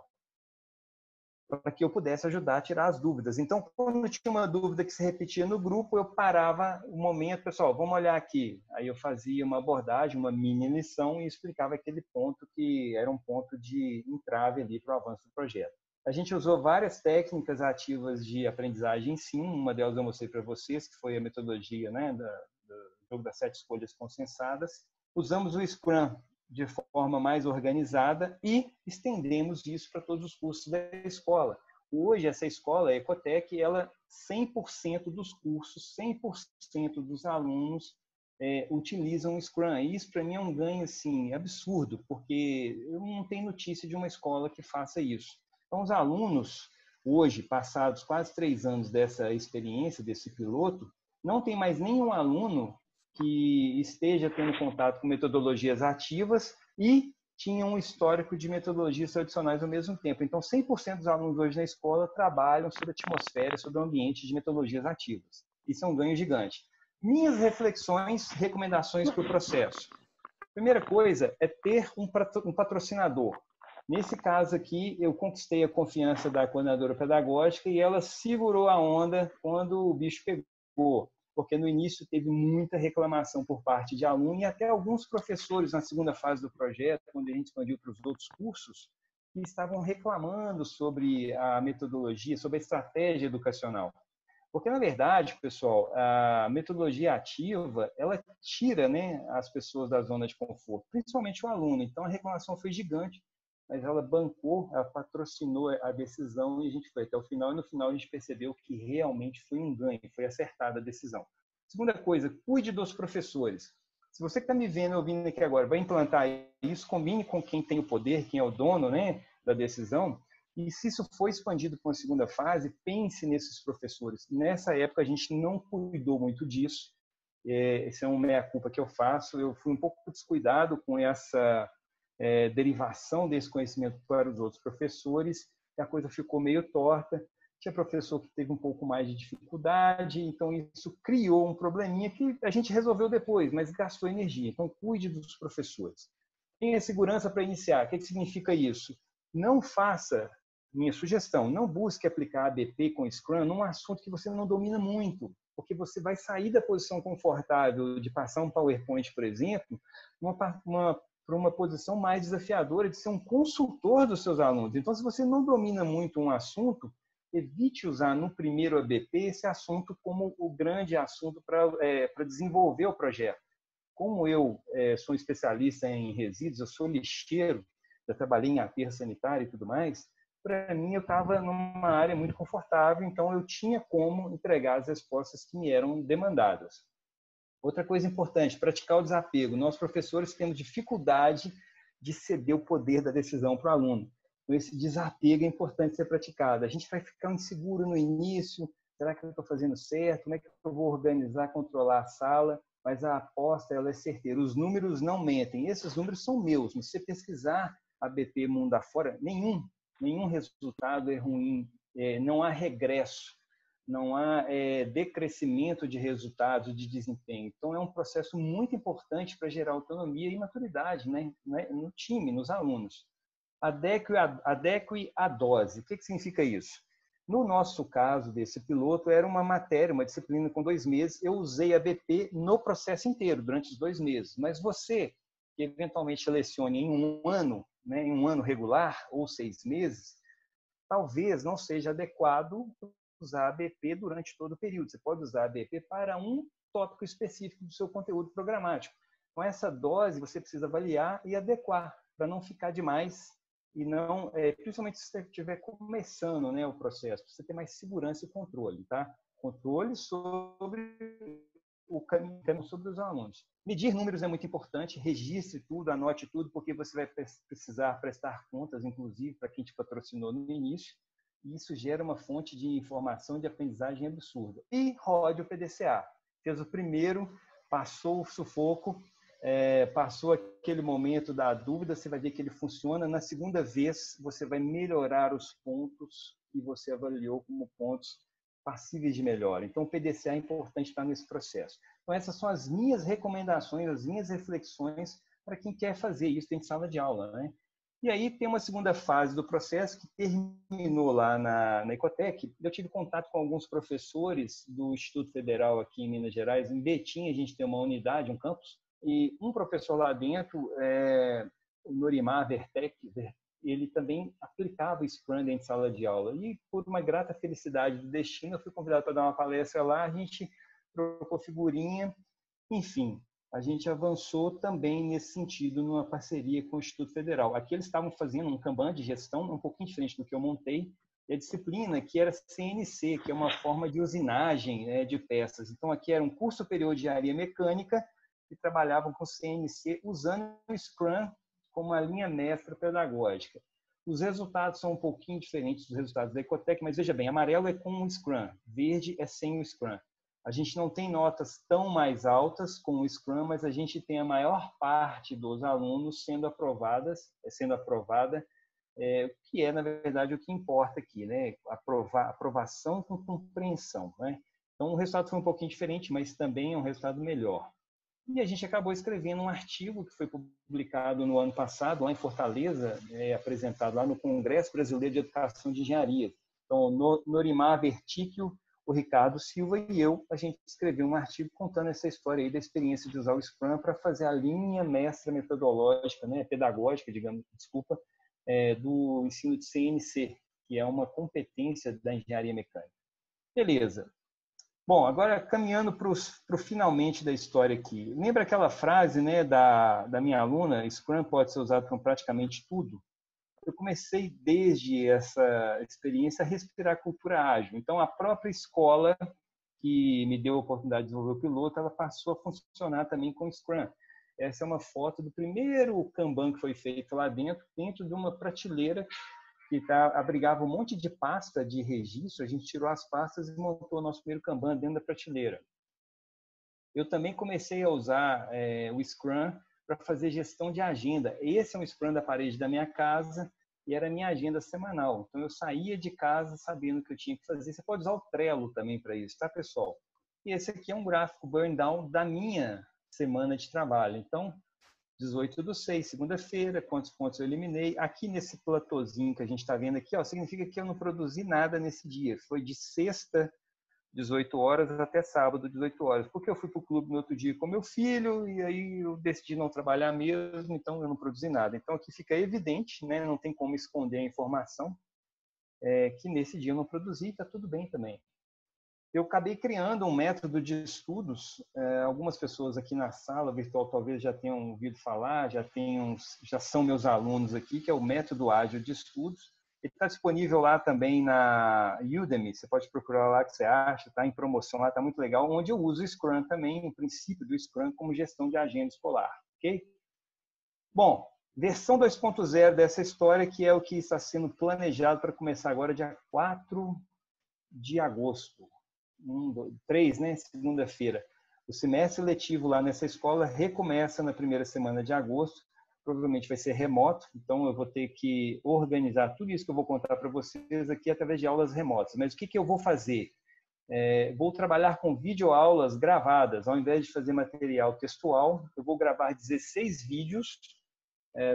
para que eu pudesse ajudar a tirar as dúvidas. Então, quando tinha uma dúvida que se repetia no grupo, eu parava o momento, pessoal, vamos olhar aqui. Aí eu fazia uma abordagem, uma mini lição e explicava aquele ponto que era um ponto de entrave ali para o avanço do projeto. A gente usou várias técnicas ativas de aprendizagem, sim. Uma delas eu mostrei para vocês, que foi a metodologia, né, do jogo das 7 escolhas consensadas. Usamos o Scrum de forma mais organizada e estendemos isso para todos os cursos da escola. Hoje, essa escola, a Ecotec, ela 100% dos cursos, 100% dos alunos utilizam o Scrum. E isso, para mim, é um ganho assim, absurdo, porque eu não tenho notícia de uma escola que faça isso. Então, os alunos, hoje, passados quase 3 anos dessa experiência, desse piloto, não tem mais nenhum aluno que esteja tendo contato com metodologias ativas e tinha um histórico de metodologias tradicionais ao mesmo tempo. Então, 100% dos alunos hoje na escola trabalham sobre a atmosfera, sobre o ambiente de metodologias ativas. Isso é um ganho gigante. Minhas reflexões, recomendações para o processo. Primeira coisa é ter um patrocinador. Nesse caso aqui, eu conquistei a confiança da coordenadora pedagógica e ela segurou a onda quando o bicho pegou, porque no início teve muita reclamação por parte de aluno e até alguns professores na segunda fase do projeto, quando a gente expandiu para os outros cursos, que estavam reclamando sobre a metodologia, sobre a estratégia educacional. Porque, na verdade, pessoal, a metodologia ativa, ela tira, né, as pessoas da zona de conforto, principalmente o aluno. Então, a reclamação foi gigante, mas ela bancou, ela patrocinou a decisão e a gente foi até o final. E no final a gente percebeu que realmente foi um ganho, foi acertada a decisão. Segunda coisa, cuide dos professores. Se você que está me vendo, ouvindo aqui agora, vai implantar isso, combine com quem tem o poder, quem é o dono, né, da decisão. E se isso for expandido para uma segunda fase, pense nesses professores. Nessa época, a gente não cuidou muito disso. Esse é um meia-culpa que eu faço. Eu fui um pouco descuidado com essa derivação desse conhecimento para os outros professores. E a coisa ficou meio torta. Tinha professor que teve um pouco mais de dificuldade, então isso criou um probleminha que a gente resolveu depois, mas gastou energia. Então, cuide dos professores. Tenha segurança para iniciar. O que significa isso? Não faça, minha sugestão, não busque aplicar ABP com Scrum num assunto que você não domina muito, porque você vai sair da posição confortável de passar um PowerPoint, por exemplo, para uma posição mais desafiadora de ser um consultor dos seus alunos. Então, se você não domina muito um assunto, evite usar no primeiro ABP esse assunto como o grande assunto para desenvolver o projeto. Como eu sou um especialista em resíduos, eu sou lixeiro, já trabalhei em aterro sanitário e tudo mais, para mim eu estava numa área muito confortável, então eu tinha como entregar as respostas que me eram demandadas. Outra coisa importante, praticar o desapego. Nós, professores, temos dificuldade de ceder o poder da decisão para o aluno. Então, esse desapego é importante ser praticado. A gente vai ficar inseguro no início, será que eu estou fazendo certo? Como é que eu vou organizar, controlar a sala? Mas a aposta ela é certeira. Os números não mentem. Esses números são meus. Se você pesquisar a BP mundo afora, nenhum resultado é ruim. Não há regresso, não há decrescimento de resultados, de desempenho. Então, é um processo muito importante para gerar autonomia e maturidade, né, no time, nos alunos. Adeque a dose. O que significa isso? No nosso caso, desse piloto, era uma matéria, uma disciplina com 2 meses. Eu usei a BP no processo inteiro, durante os 2 meses. Mas você, que eventualmente lecione em um ano, né, em um ano regular, ou 6 meses, talvez não seja adequado usar a BP durante todo o período. Você pode usar a BP para um tópico específico do seu conteúdo programático. Com essa dose, você precisa avaliar e adequar, para não ficar demais e não, principalmente se você estiver começando, né, o processo, para você ter mais segurança e controle, tá? Controle sobre o caminho sobre os alunos. Medir números é muito importante, registre tudo, anote tudo, porque você vai precisar prestar contas, inclusive, para quem te patrocinou no início, e isso gera uma fonte de informação de aprendizagem absurda. E rode o PDCA. Fez o primeiro, passou o sufoco, passou aquele momento da dúvida, você vai ver que ele funciona. Na segunda vez, você vai melhorar os pontos que você avaliou como pontos passíveis de melhora. Então, o PDCA é importante estar nesse processo. Então, essas são as minhas recomendações, as minhas reflexões para quem quer fazer isso em sala de aula, né? E aí tem uma segunda fase do processo que terminou lá na Ecotec. Eu tive contato com alguns professores do Instituto Federal aqui em Minas Gerais. Em Betim, a gente tem uma unidade, um campus, e um professor lá dentro, o Norimar Vertec, ele também aplicava o Scrum dentro de sala de aula. E, por uma grata felicidade do destino, eu fui convidado para dar uma palestra lá, a gente trocou figurinha, enfim, a gente avançou também nesse sentido, numa parceria com o Instituto Federal. Aqui eles estavam fazendo um Kanban de gestão um pouquinho diferente do que eu montei, e a disciplina que era CNC, que é uma forma de usinagem, né, de peças. Então, aqui era um curso superior de engenharia mecânica, que trabalhavam com CNC, usando o Scrum como uma linha mestra pedagógica. Os resultados são um pouquinho diferentes dos resultados da Ecotec, mas veja bem, amarelo é com o Scrum, verde é sem o Scrum. A gente não tem notas tão mais altas com o Scrum, mas a gente tem a maior parte dos alunos sendo aprovada, que é, na verdade, o que importa aqui, né? Aprovação com compreensão, né? Então, o resultado foi um pouquinho diferente, mas também é um resultado melhor. E a gente acabou escrevendo um artigo que foi publicado no ano passado, lá em Fortaleza, apresentado lá no Congresso Brasileiro de Educação de Engenharia. Então, Norimar Verticchio, o Ricardo Silva e eu, a gente escreveu um artigo contando essa história aí da experiência de usar o Scrum para fazer a linha mestra metodológica, né, pedagógica, do ensino de CNC, que é uma competência da engenharia mecânica. Beleza. Bom, agora caminhando para o finalmente da história aqui. Lembra aquela frase, né, da minha aluna, Scrum pode ser usado com praticamente tudo? Eu comecei desde essa experiência a respirar cultura ágil. Então, a própria escola que me deu a oportunidade de desenvolver o piloto, ela passou a funcionar também com Scrum. Essa é uma foto do primeiro Kanban que foi feito lá dentro de uma prateleira que abrigava um monte de pasta de registro. A gente tirou as pastas e montou o nosso primeiro Kanban dentro da prateleira. Eu também comecei a usar o Scrum para fazer gestão de agenda. Esse é um Scrum da parede da minha casa e era a minha agenda semanal. Então, eu saía de casa sabendo o que eu tinha que fazer. Você pode usar o Trello também para isso, tá, pessoal? E esse aqui é um gráfico burn down da minha semana de trabalho. Então, 18/6, segunda-feira, quantos pontos eu eliminei. Aqui nesse platôzinho que a gente está vendo aqui, ó, significa que eu não produzi nada nesse dia. Foi de sexta, 18 horas, até sábado, 18 horas. Porque eu fui para o clube no outro dia com meu filho e aí eu decidi não trabalhar mesmo, então eu não produzi nada. Então aqui fica evidente, né, não tem como esconder a informação, que nesse dia eu não produzi, está tudo bem também. Eu acabei criando um método de estudos. Algumas pessoas aqui na sala virtual talvez já tenham ouvido falar, já são meus alunos aqui, que é o método ágil de estudos. Ele está disponível lá também na Udemy, você pode procurar lá que você acha, está em promoção lá, está muito legal, onde eu uso o Scrum também, o princípio do Scrum como gestão de agenda escolar, ok? Bom, versão 2.0 dessa história, que é o que está sendo planejado para começar agora, dia 4 de agosto. 3, né? Segunda-feira. O semestre letivo lá nessa escola recomeça na primeira semana de agosto, provavelmente vai ser remoto, então eu vou ter que organizar tudo isso que eu vou contar para vocês aqui através de aulas remotas. Mas o que eu vou fazer? Vou trabalhar com videoaulas gravadas. Ao invés de fazer material textual, eu vou gravar 16 vídeos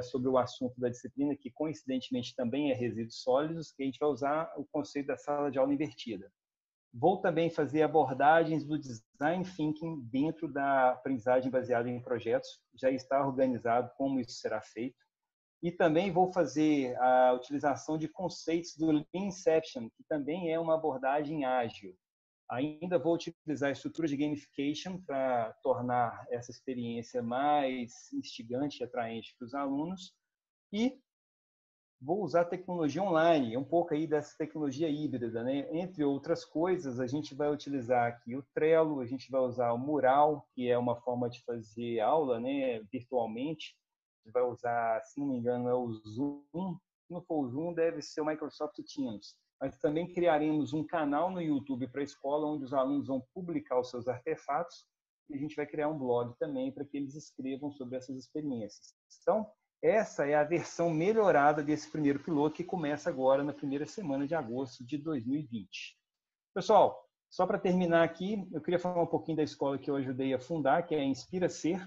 sobre o assunto da disciplina, que coincidentemente também é resíduos sólidos, que a gente vai usar o conceito da sala de aula invertida. Vou também fazer abordagens do design thinking dentro da aprendizagem baseada em projetos. Já está organizado como isso será feito. E também vou fazer a utilização de conceitos do Lean Inception, que também é uma abordagem ágil. Ainda vou utilizar a estrutura de gamification para tornar essa experiência mais instigante e atraente para os alunos. E vou usar tecnologia online, um pouco aí dessa tecnologia híbrida, né? Entre outras coisas, a gente vai utilizar aqui o Trello, a gente vai usar o Mural, que é uma forma de fazer aula, né, virtualmente. A gente vai usar, se não me engano, é o Zoom. Se não for o Zoom, deve ser o Microsoft Teams. Mas também criaremos um canal no YouTube para a escola, onde os alunos vão publicar os seus artefatos, e a gente vai criar um blog também para que eles escrevam sobre essas experiências. Então, essa é a versão melhorada desse primeiro piloto que começa agora na primeira semana de agosto de 2020. Pessoal, só para terminar aqui, eu queria falar um pouquinho da escola que eu ajudei a fundar, que é a Inspira Ser.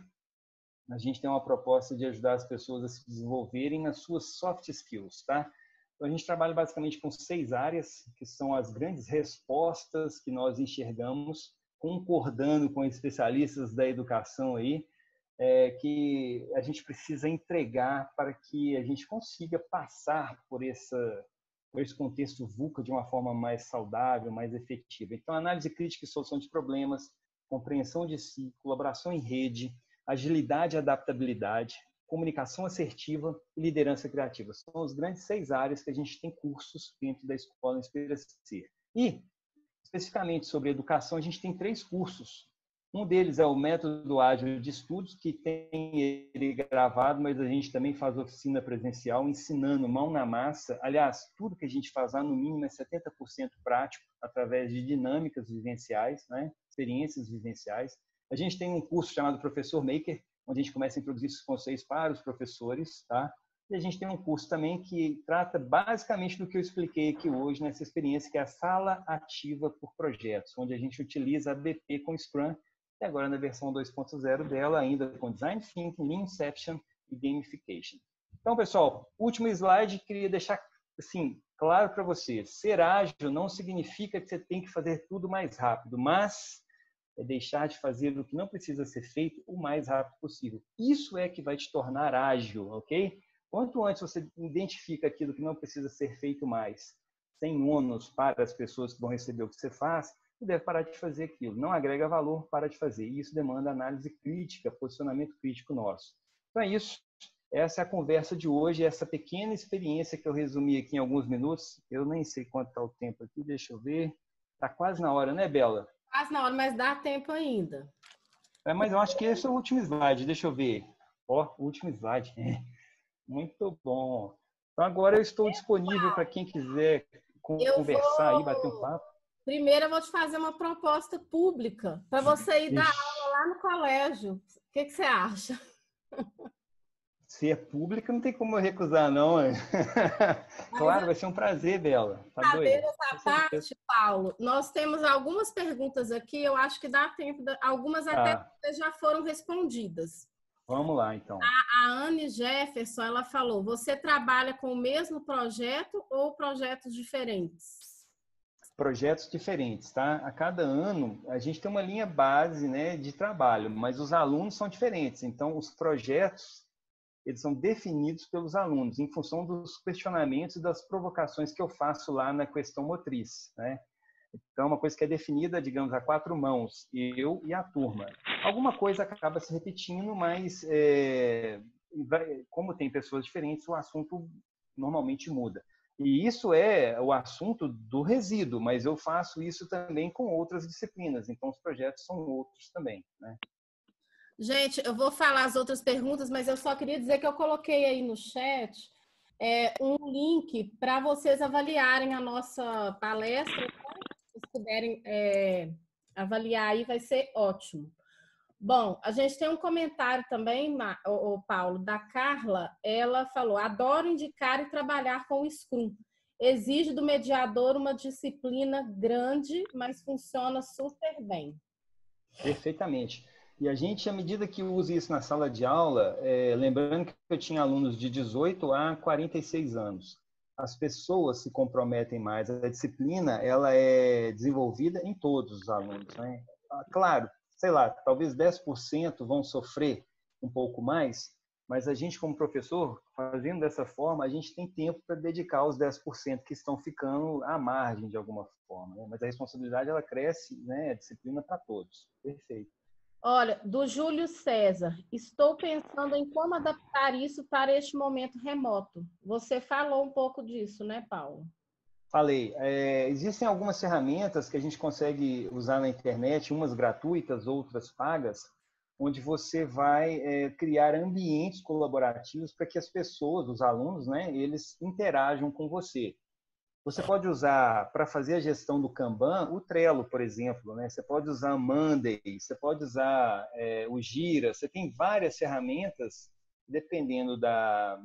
A gente tem uma proposta de ajudar as pessoas a se desenvolverem nas suas soft skills, tá? Então, a gente trabalha basicamente com 6 áreas, que são as grandes respostas que nós enxergamos, concordando com especialistas da educação aí, que a gente precisa entregar para que a gente consiga passar por esse contexto VUCA de uma forma mais saudável, mais efetiva. Então, análise crítica e solução de problemas, compreensão de si, colaboração em rede, agilidade e adaptabilidade, comunicação assertiva e liderança criativa. São as grandes 6 áreas que a gente tem cursos dentro da Escola Inspira Ser. E, especificamente sobre educação, a gente tem 3 cursos. Um deles é o Método Ágil de Estudos, que tem ele gravado, mas a gente também faz oficina presencial, ensinando mão na massa. Aliás, tudo que a gente faz lá, no mínimo, é 70% prático, através de dinâmicas vivenciais, né? Experiências vivenciais. A gente tem um curso chamado Professor Maker, onde a gente começa a introduzir esses conceitos para os professores, tá? E a gente tem um curso também que trata basicamente do que eu expliquei aqui hoje nessa experiência, que é a Sala Ativa por Projetos, onde a gente utiliza a BP com Scrum, e agora na versão 2.0 dela, ainda com Design Thinking, Lean Inception e Gamification. Então, pessoal, último slide, queria deixar assim, claro para você, ser ágil não significa que você tem que fazer tudo mais rápido, mas é deixar de fazer o que não precisa ser feito o mais rápido possível. Isso é que vai te tornar ágil, ok? Quanto antes você identifica aquilo que não precisa ser feito mais, sem ônus para as pessoas que vão receber o que você faz, você deve parar de fazer aquilo. Não agrega valor, para de fazer. E isso demanda análise crítica, posicionamento crítico nosso. Então é isso. Essa é a conversa de hoje, essa pequena experiência que eu resumi aqui em alguns minutos. Eu nem sei quanto está o tempo aqui, deixa eu ver. Está quase na hora, né, Bela? Quase na hora, mas dá tempo ainda. Mas eu acho que esse é o último slide, deixa eu ver. Ó, o último slide. Muito bom. Então agora eu estou disponível para quem quiser conversar aí, bater um papo. Primeiro eu vou te fazer uma proposta pública para você ir dar Ixi. aula lá no colégio. O que você acha? Se é pública, não tem como eu recusar, não. Claro, vai ser um prazer, Bela. Tá doido? Essa parte, Paulo, nós temos algumas perguntas aqui, eu acho que dá tempo, algumas até já foram respondidas. Vamos lá, então. A Anne Jefferson, ela falou, você trabalha com o mesmo projeto ou projetos diferentes? Projetos diferentes, tá? A cada ano, a gente tem uma linha base, né, de trabalho, mas os alunos são diferentes. Então, os projetos, eles são definidos pelos alunos em função dos questionamentos e das provocações que eu faço lá na questão motriz, né? Então, uma coisa que é definida, digamos, a 4 mãos, eu e a turma. Alguma coisa acaba se repetindo, mas como tem pessoas diferentes, o assunto normalmente muda. E isso é o assunto do resíduo, mas eu faço isso também com outras disciplinas, então os projetos são outros também, né? Gente, eu vou falar as outras perguntas, mas eu só queria dizer que eu coloquei aí no chat um link para vocês avaliarem a nossa palestra, né? Se vocês puderem avaliar aí, vai ser ótimo. Bom, a gente tem um comentário também, o Paulo, da Carla. Ela falou, adoro indicar e trabalhar com o Scrum. Exige do mediador uma disciplina grande, mas funciona super bem. Perfeitamente. E a gente, à medida que usa isso na sala de aula, lembrando que eu tinha alunos de 18 a 46 anos, as pessoas se comprometem mais. A disciplina, ela é desenvolvida em todos os alunos, né? Claro, sei lá, talvez 10% vão sofrer um pouco mais, mas a gente, como professor, fazendo dessa forma, a gente tem tempo para dedicar aos 10% que estão ficando à margem de alguma forma, né? Mas a responsabilidade, ela cresce, né? A disciplina para todos. Perfeito. Olha, do Júlio César, estou pensando em como adaptar isso para este momento remoto. Você falou um pouco disso, né, Paulo? Falei, existem algumas ferramentas que a gente consegue usar na internet, umas gratuitas, outras pagas, onde você vai criar ambientes colaborativos para que as pessoas, os alunos, né, eles interajam com você. Você pode usar, para fazer a gestão do Kanban, o Trello, por exemplo, né? Você pode usar o Monday, você pode usar o Gira, você tem várias ferramentas, dependendo da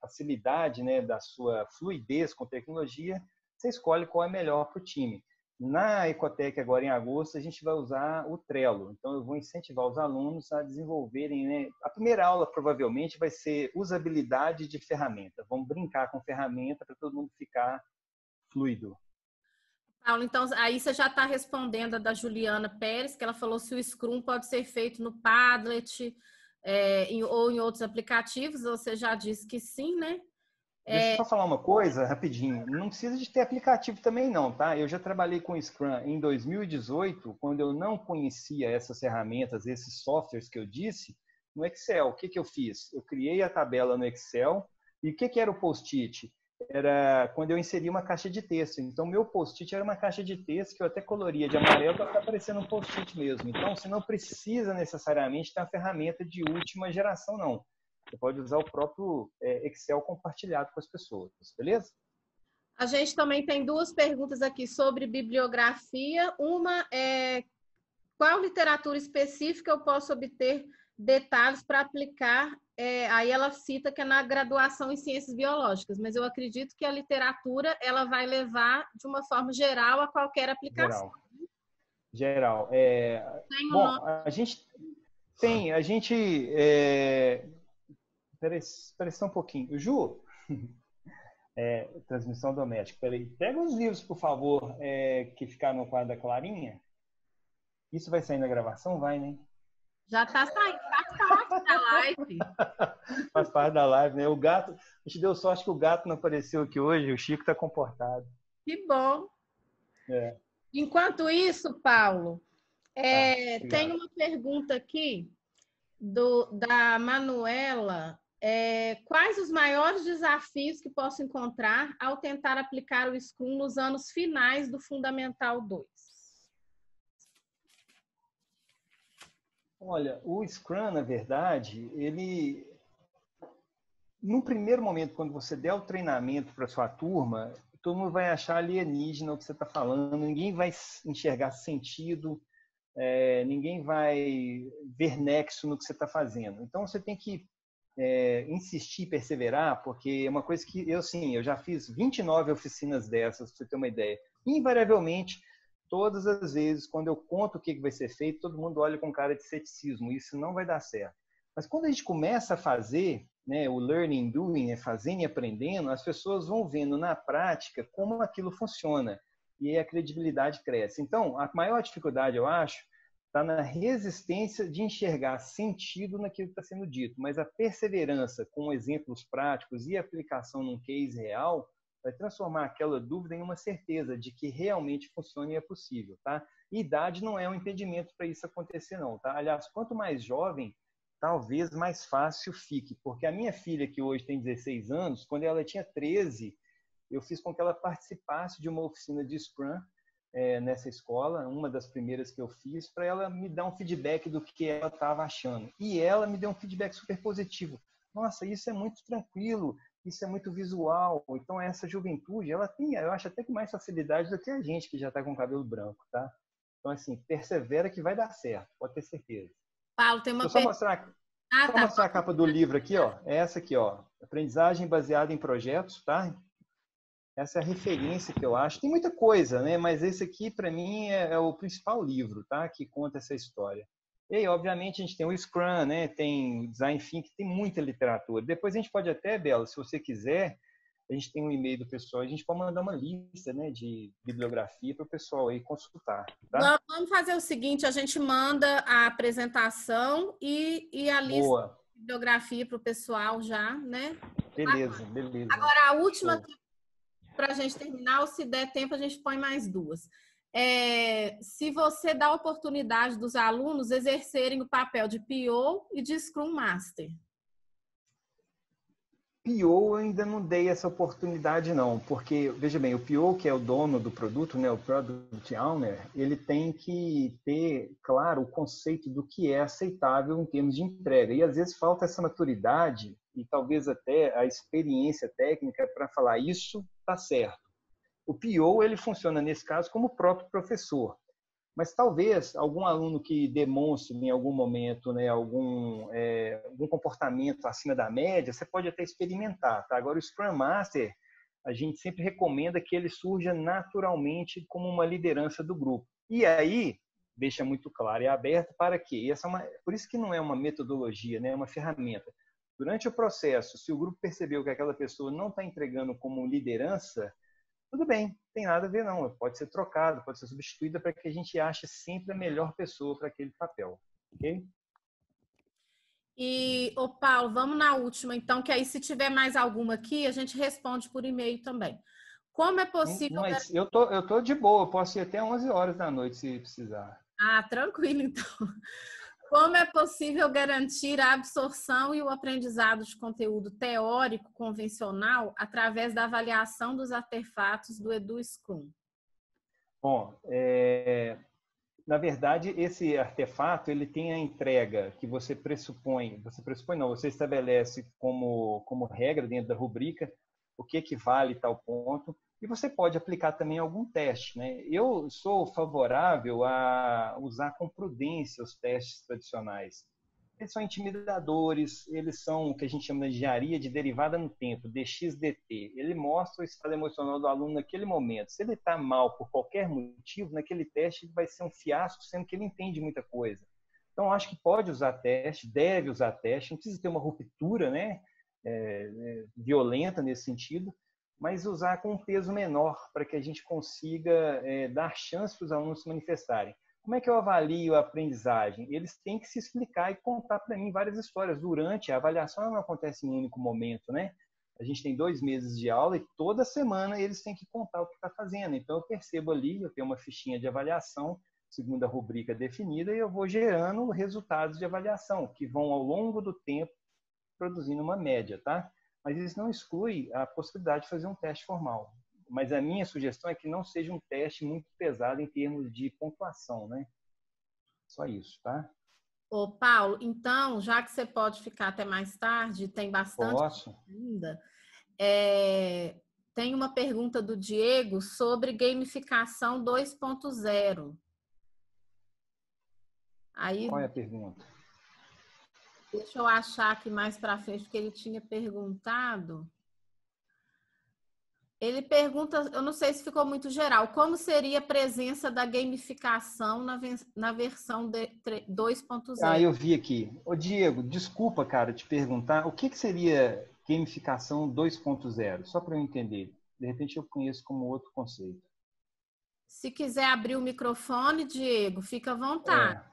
facilidade, né? Da sua fluidez com tecnologia, você escolhe qual é melhor para o time. Na Ecotec, agora em agosto, a gente vai usar o Trello. Então, eu vou incentivar os alunos a desenvolverem, né? A primeira aula, provavelmente, vai ser usabilidade de ferramenta. Vamos brincar com ferramenta para todo mundo ficar fluido. Paulo, então, aí você já está respondendo a da Juliana Pérez, que ela falou se o Scrum pode ser feito no Padlet ou em outros aplicativos. Você já disse que sim, né? Deixa eu só falar uma coisa, rapidinho. Não precisa de ter aplicativo também não, tá? Eu já trabalhei com Scrum em 2018, quando eu não conhecia essas ferramentas, esses softwares que eu disse, no Excel. O que eu fiz? Eu criei a tabela no Excel. E o que era o post-it? Era quando eu inseri uma caixa de texto. Então, meu post-it era uma caixa de texto que eu até coloria de amarelo para ficar parecendo um post-it mesmo. Então, você não precisa necessariamente ter uma ferramenta de última geração, não. Você pode usar o próprio Excel compartilhado com as pessoas, beleza? A gente também tem duas perguntas aqui sobre bibliografia. Uma é qual literatura específica eu posso obter detalhes para aplicar? Aí ela cita que é na graduação em ciências biológicas, mas eu acredito que a literatura ela vai levar de uma forma geral a qualquer aplicação. Geral. Bom, a gente tem, Peraí só um pouquinho. Ju, transmissão doméstica. Peraí, pega os livros, por favor, que ficaram no quadro da Clarinha. Isso vai sair na gravação? Vai, né? Já está saindo, faz parte da live. Faz parte da live, né? O gato, a gente deu sorte que o gato não apareceu aqui hoje, o Chico está comportado. Que bom. Enquanto isso, Paulo, tem uma pergunta aqui da Manuela. Quais os maiores desafios que posso encontrar ao tentar aplicar o Scrum nos anos finais do Fundamental 2? Olha, o Scrum, na verdade, ele... No primeiro momento, quando você der o treinamento para sua turma, todo mundo vai achar alienígena o que você está falando, ninguém vai enxergar sentido, ninguém vai ver nexo no que você está fazendo. Então, você tem que insistir, perseverar, porque é uma coisa que eu já fiz 29 oficinas dessas, para você ter uma ideia. Invariavelmente, todas as vezes, quando eu conto o que vai ser feito, todo mundo olha com cara de ceticismo, isso não vai dar certo. Mas quando a gente começa a fazer, né, o learning doing, fazendo e aprendendo, as pessoas vão vendo na prática como aquilo funciona e aí a credibilidade cresce. Então, a maior dificuldade, eu acho, está na resistência de enxergar sentido naquilo que está sendo dito, mas a perseverança com exemplos práticos e aplicação num case real vai transformar aquela dúvida em uma certeza de que realmente funciona e é possível, tá? E idade não é um impedimento para isso acontecer, não, tá? Aliás, quanto mais jovem, talvez mais fácil fique, porque a minha filha, que hoje tem 16 anos, quando ela tinha 13, eu fiz com que ela participasse de uma oficina de Scrum nessa escola, uma das primeiras que eu fiz, para ela me dar um feedback do que ela estava achando. E ela me deu um feedback super positivo. Nossa, isso é muito tranquilo, isso é muito visual. Então, essa juventude, ela tem, eu acho até que mais facilidade do que a gente que já está com cabelo branco, tá? Então, assim, persevera que vai dar certo, pode ter certeza. Paulo, tem uma pergunta. Só mostrar a capa do livro aqui, ó. É essa aqui, ó. Aprendizagem baseada em projetos, tá? Essa é a referência que eu acho. Tem muita coisa, né? Mas esse aqui, para mim, é o principal livro, tá? Que conta essa história. E aí, obviamente, a gente tem o Scrum, né? Tem o Design Thinking, tem muita literatura. Depois a gente pode até, Bela, se você quiser, a gente tem um e-mail do pessoal, a gente pode mandar uma lista, né, de bibliografia para o pessoal aí consultar, tá? Vamos fazer o seguinte, a gente manda a apresentação e a lista Boa. de bibliografia para o pessoal já, né? Beleza, beleza. Agora, a última, para a gente terminar, ou se der tempo, a gente põe mais duas. se você dá a oportunidade dos alunos exercerem o papel de PO e de Scrum Master. PO eu ainda não dei essa oportunidade não, porque, veja bem, o PO, que é o dono do produto, né, o Product Owner, ele tem que ter, claro, o conceito do que é aceitável em termos de entrega. E às vezes falta essa maturidade e talvez até a experiência técnica para falar isso está certo. O PO, ele funciona nesse caso como o próprio professor. Mas talvez algum aluno que demonstre em algum momento, né, algum comportamento acima da média, você pode até experimentar. Tá? Agora, o Scrum Master, a gente sempre recomenda que ele surja naturalmente como uma liderança do grupo. E aí, deixa muito claro, é aberto para quê? Por isso que não é uma metodologia, né, é uma ferramenta. Durante o processo, se o grupo percebeu que aquela pessoa não está entregando como liderança, tudo bem, não tem nada a ver não, pode ser trocado, pode ser substituída para que a gente ache sempre a melhor pessoa para aquele papel, ok? E, Paulo, vamos na última então, que aí se tiver mais alguma aqui, a gente responde por e-mail também. Como é possível... Mas eu tô de boa, eu posso ir até 11 horas da noite se precisar. Ah, tranquilo então. Como é possível garantir a absorção e o aprendizado de conteúdo teórico convencional através da avaliação dos artefatos do EduScrum? Bom, na verdade, esse artefato ele tem a entrega que você pressupõe não, você estabelece como regra dentro da rubrica o que equivale tal ponto, e você pode aplicar também algum teste, né? Eu sou favorável a usar com prudência os testes tradicionais. Eles são intimidadores, eles são o que a gente chama de engenharia de derivada no tempo, DXDT. Ele mostra o estado emocional do aluno naquele momento. Se ele está mal por qualquer motivo, naquele teste vai ser um fiasco, sendo que ele entende muita coisa. Então, acho que pode usar teste, deve usar teste, não precisa ter uma ruptura, né, violenta nesse sentido, mas usar com um peso menor para que a gente consiga dar chance para os alunos se manifestarem. Como é que eu avalio a aprendizagem? Eles têm que se explicar e contar para mim várias histórias. Durante a avaliação não acontece em um único momento, né? A gente tem 2 meses de aula e toda semana eles têm que contar o que está fazendo. Então eu percebo ali, eu tenho uma fichinha de avaliação, segundo a rubrica definida, e eu vou gerando resultados de avaliação, que vão ao longo do tempo produzindo uma média, tá? Mas isso não exclui a possibilidade de fazer um teste formal. Mas a minha sugestão é que não seja um teste muito pesado em termos de pontuação, né? Só isso, tá? Ô, Paulo, então, já que você pode ficar até mais tarde, tem bastante Posso? ainda, tem uma pergunta do Diego sobre gamificação 2.0. Aí, Qual é a pergunta? deixa eu achar aqui mais para frente, porque ele tinha perguntado. Ele pergunta, eu não sei se ficou muito geral, como seria a presença da gamificação na versão 2.0? Ah, eu vi aqui. Ô, Diego, desculpa, cara, te perguntar, o que seria gamificação 2.0? Só para eu entender. De repente eu conheço como outro conceito. Se quiser abrir o microfone, Diego, fica à vontade.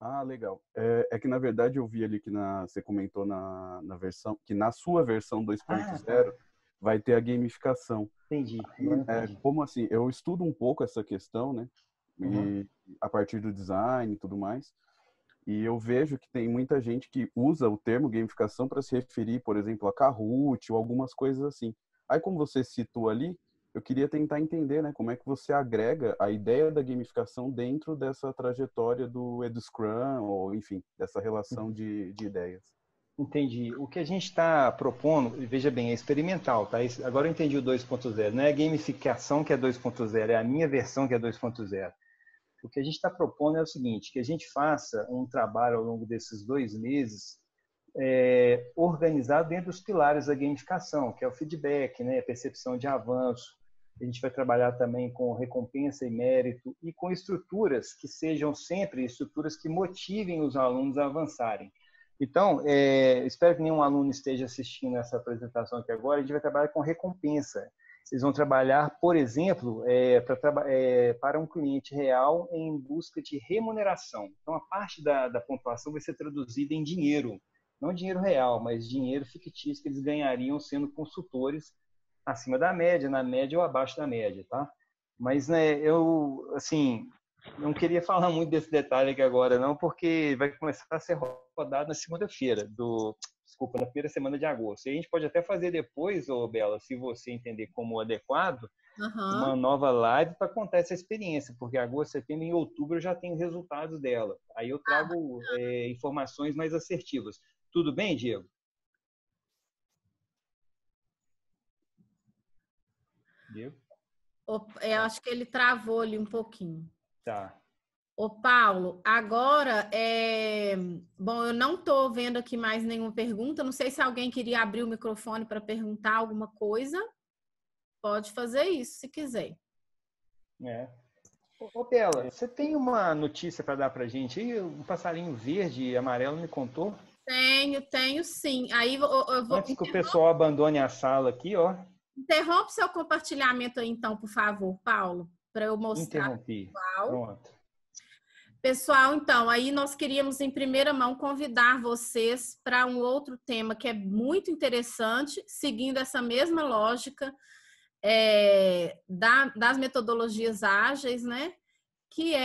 Ah, legal. É que, na verdade, eu vi ali que você comentou na versão, que na sua versão 2.0 vai ter a gamificação. Entendi. Como assim? Eu estudo um pouco essa questão, né? E a partir do design e tudo mais. E eu vejo que tem muita gente que usa o termo gamificação para se referir, por exemplo, a Kahoot ou algumas coisas assim. Aí, como você citou ali, eu queria tentar entender, né, como é que você agrega a ideia da gamificação dentro dessa trajetória do EduScrum, ou enfim, dessa relação de ideias. Entendi. O que a gente está propondo, veja bem, é experimental, tá? Agora eu entendi o 2.0. Não é a gamificação que é 2.0, é a minha versão que é 2.0. O que a gente está propondo é o seguinte, que a gente faça um trabalho ao longo desses 2 meses organizado dentro dos pilares da gamificação, que é o feedback, né, a percepção de avanço. A gente vai trabalhar também com recompensa e mérito e com estruturas que sejam sempre estruturas que motivem os alunos a avançarem. Então, espero que nenhum aluno esteja assistindo essa apresentação aqui agora. A gente vai trabalhar com recompensa. Vocês vão trabalhar, por exemplo, para um cliente real em busca de remuneração. Então, a parte da pontuação vai ser traduzida em dinheiro. Não dinheiro real, mas dinheiro fictício que eles ganhariam sendo consultores acima da média, na média ou abaixo da média, tá? Mas, né, eu, assim, não queria falar muito desse detalhe aqui agora, não, porque vai começar a ser rodado na segunda-feira, desculpa, na primeira semana de agosto. E a gente pode até fazer depois, ô Bela, se você entender como adequado, uma nova live para contar essa experiência, porque agosto, setembro e outubro eu já tenho resultados dela. Aí eu trago informações mais assertivas. Tudo bem, Diego? Diego? Eu acho que ele travou ali um pouquinho. Tá. Ô, Paulo, agora, bom, eu não estou vendo aqui mais nenhuma pergunta. Não sei se alguém queria abrir o microfone para perguntar alguma coisa. Pode fazer isso, se quiser. Ô, Bela, você tem uma notícia para dar para a gente aí? Um passarinho verde e amarelo me contou? Tenho sim. Aí eu vou... Antes que o pessoal abandone a sala aqui, ó. Interrompe seu compartilhamento aí, então, por favor, Paulo, para eu mostrar. Interrompi. Pronto. Pessoal, então, aí nós queríamos, em primeira mão, convidar vocês para um outro tema que é muito interessante, seguindo essa mesma lógica das metodologias ágeis, né? Que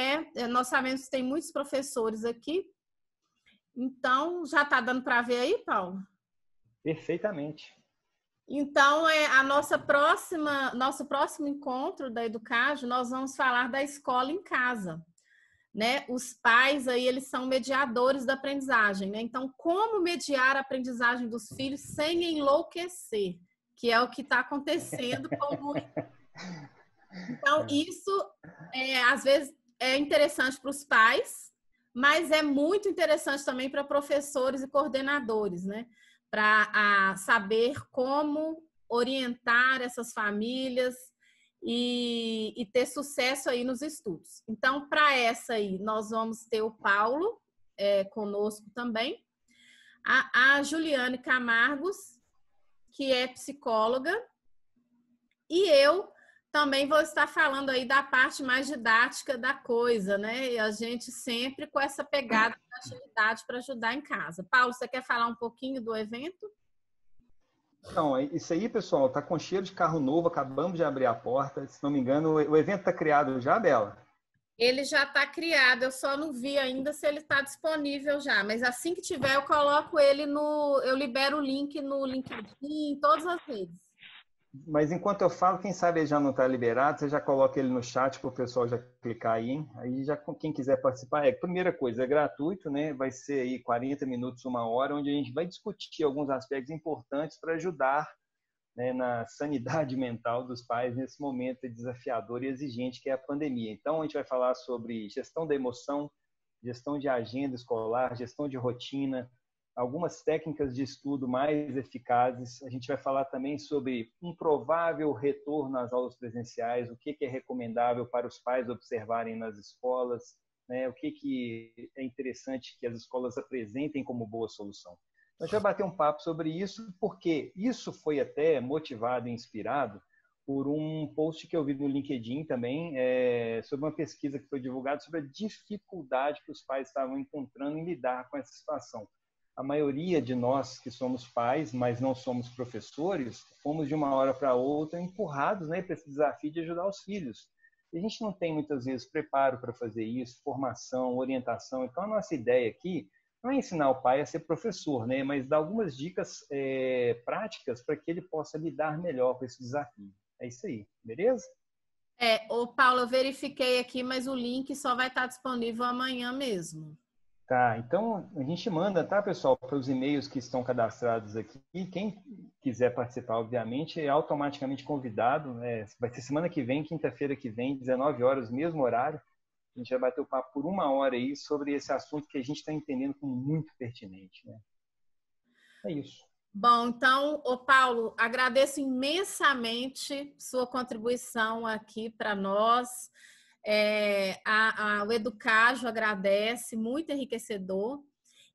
nós sabemos que tem muitos professores aqui. Então, já está dando para ver aí, Paulo? Perfeitamente. Então, nosso próximo encontro da Educage, nós vamos falar da escola em casa. Né? Os pais aí, eles são mediadores da aprendizagem, né? Então, como mediar a aprendizagem dos filhos sem enlouquecer, que é o que está acontecendo com muito. Então, isso às vezes é interessante para os pais, mas é muito interessante também para professores e coordenadores, né? Para saber como orientar essas famílias e ter sucesso aí nos estudos. Então, para essa aí, nós vamos ter o Paulo conosco também, a Juliane Camargos, que é psicóloga, e eu também vou estar falando aí da parte mais didática da coisa, né? E a gente sempre com essa pegada de agilidade para ajudar em casa. Paulo, você quer falar um pouquinho do evento? Então, isso aí, pessoal, tá com cheiro de carro novo, acabamos de abrir a porta. Se não me engano, o evento está criado já, Bela? Ele já está criado, eu só não vi ainda se ele está disponível já. Mas assim que tiver, eu coloco ele eu libero o link no LinkedIn, em todas as redes. Mas enquanto eu falo, quem sabe ele já não está liberado, você já coloca ele no chat para o pessoal já clicar aí, hein? Aí já quem quiser participar, primeira coisa, é gratuito, né? Vai ser aí 40 minutos, 1 hora, onde a gente vai discutir alguns aspectos importantes para ajudar, né, na sanidade mental dos pais nesse momento desafiador e exigente que é a pandemia. Então, a gente vai falar sobre gestão da emoção, gestão de agenda escolar, gestão de rotina, algumas técnicas de estudo mais eficazes. A gente vai falar também sobre um provável retorno às aulas presenciais, o que é recomendável para os pais observarem nas escolas, né? O que é interessante que as escolas apresentem como boa solução. A gente vai bater um papo sobre isso, porque isso foi até motivado e inspirado por um post que eu vi no LinkedIn também, sobre uma pesquisa que foi divulgada sobre a dificuldade que os pais estavam encontrando em lidar com essa situação. A maioria de nós que somos pais, mas não somos professores, fomos de uma hora para outra empurrados, né, para esse desafio de ajudar os filhos. E a gente não tem muitas vezes preparo para fazer isso, formação, orientação. Então, a nossa ideia aqui não é ensinar o pai a ser professor, né, mas dar algumas dicas práticas para que ele possa lidar melhor com esse desafio. É isso aí, beleza? Ô Paulo, eu verifiquei aqui, mas o link só vai estar disponível amanhã mesmo. Tá, então a gente manda, tá, pessoal, para os e-mails que estão cadastrados aqui. Quem quiser participar, obviamente, é automaticamente convidado. Vai ser semana que vem, quinta-feira que vem, 19 horas, mesmo horário. A gente vai bater o papo por 1 hora aí sobre esse assunto que a gente está entendendo como muito pertinente, né? É isso. Bom, então, ô Paulo, agradeço imensamente sua contribuição aqui para nós. O Educajo agradece, muito enriquecedor.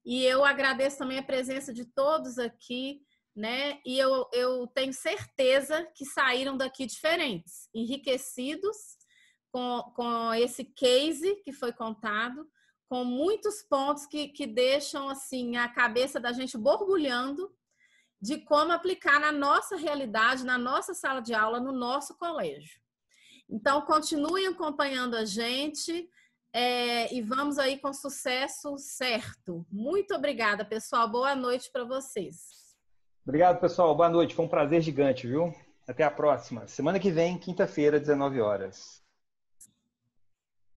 E eu agradeço também a presença de todos aqui, né? E eu tenho certeza que saíram daqui diferentes, enriquecidos com esse case que foi contado, com muitos pontos que deixam assim a cabeça da gente borbulhando de como aplicar na nossa realidade, na nossa sala de aula, no nosso colégio. Então, continuem acompanhando a gente e vamos aí com sucesso certo. Muito obrigada, pessoal. Boa noite para vocês. Obrigado, pessoal. Boa noite. Foi um prazer gigante, viu? Até a próxima. Semana que vem, quinta-feira, 19 horas.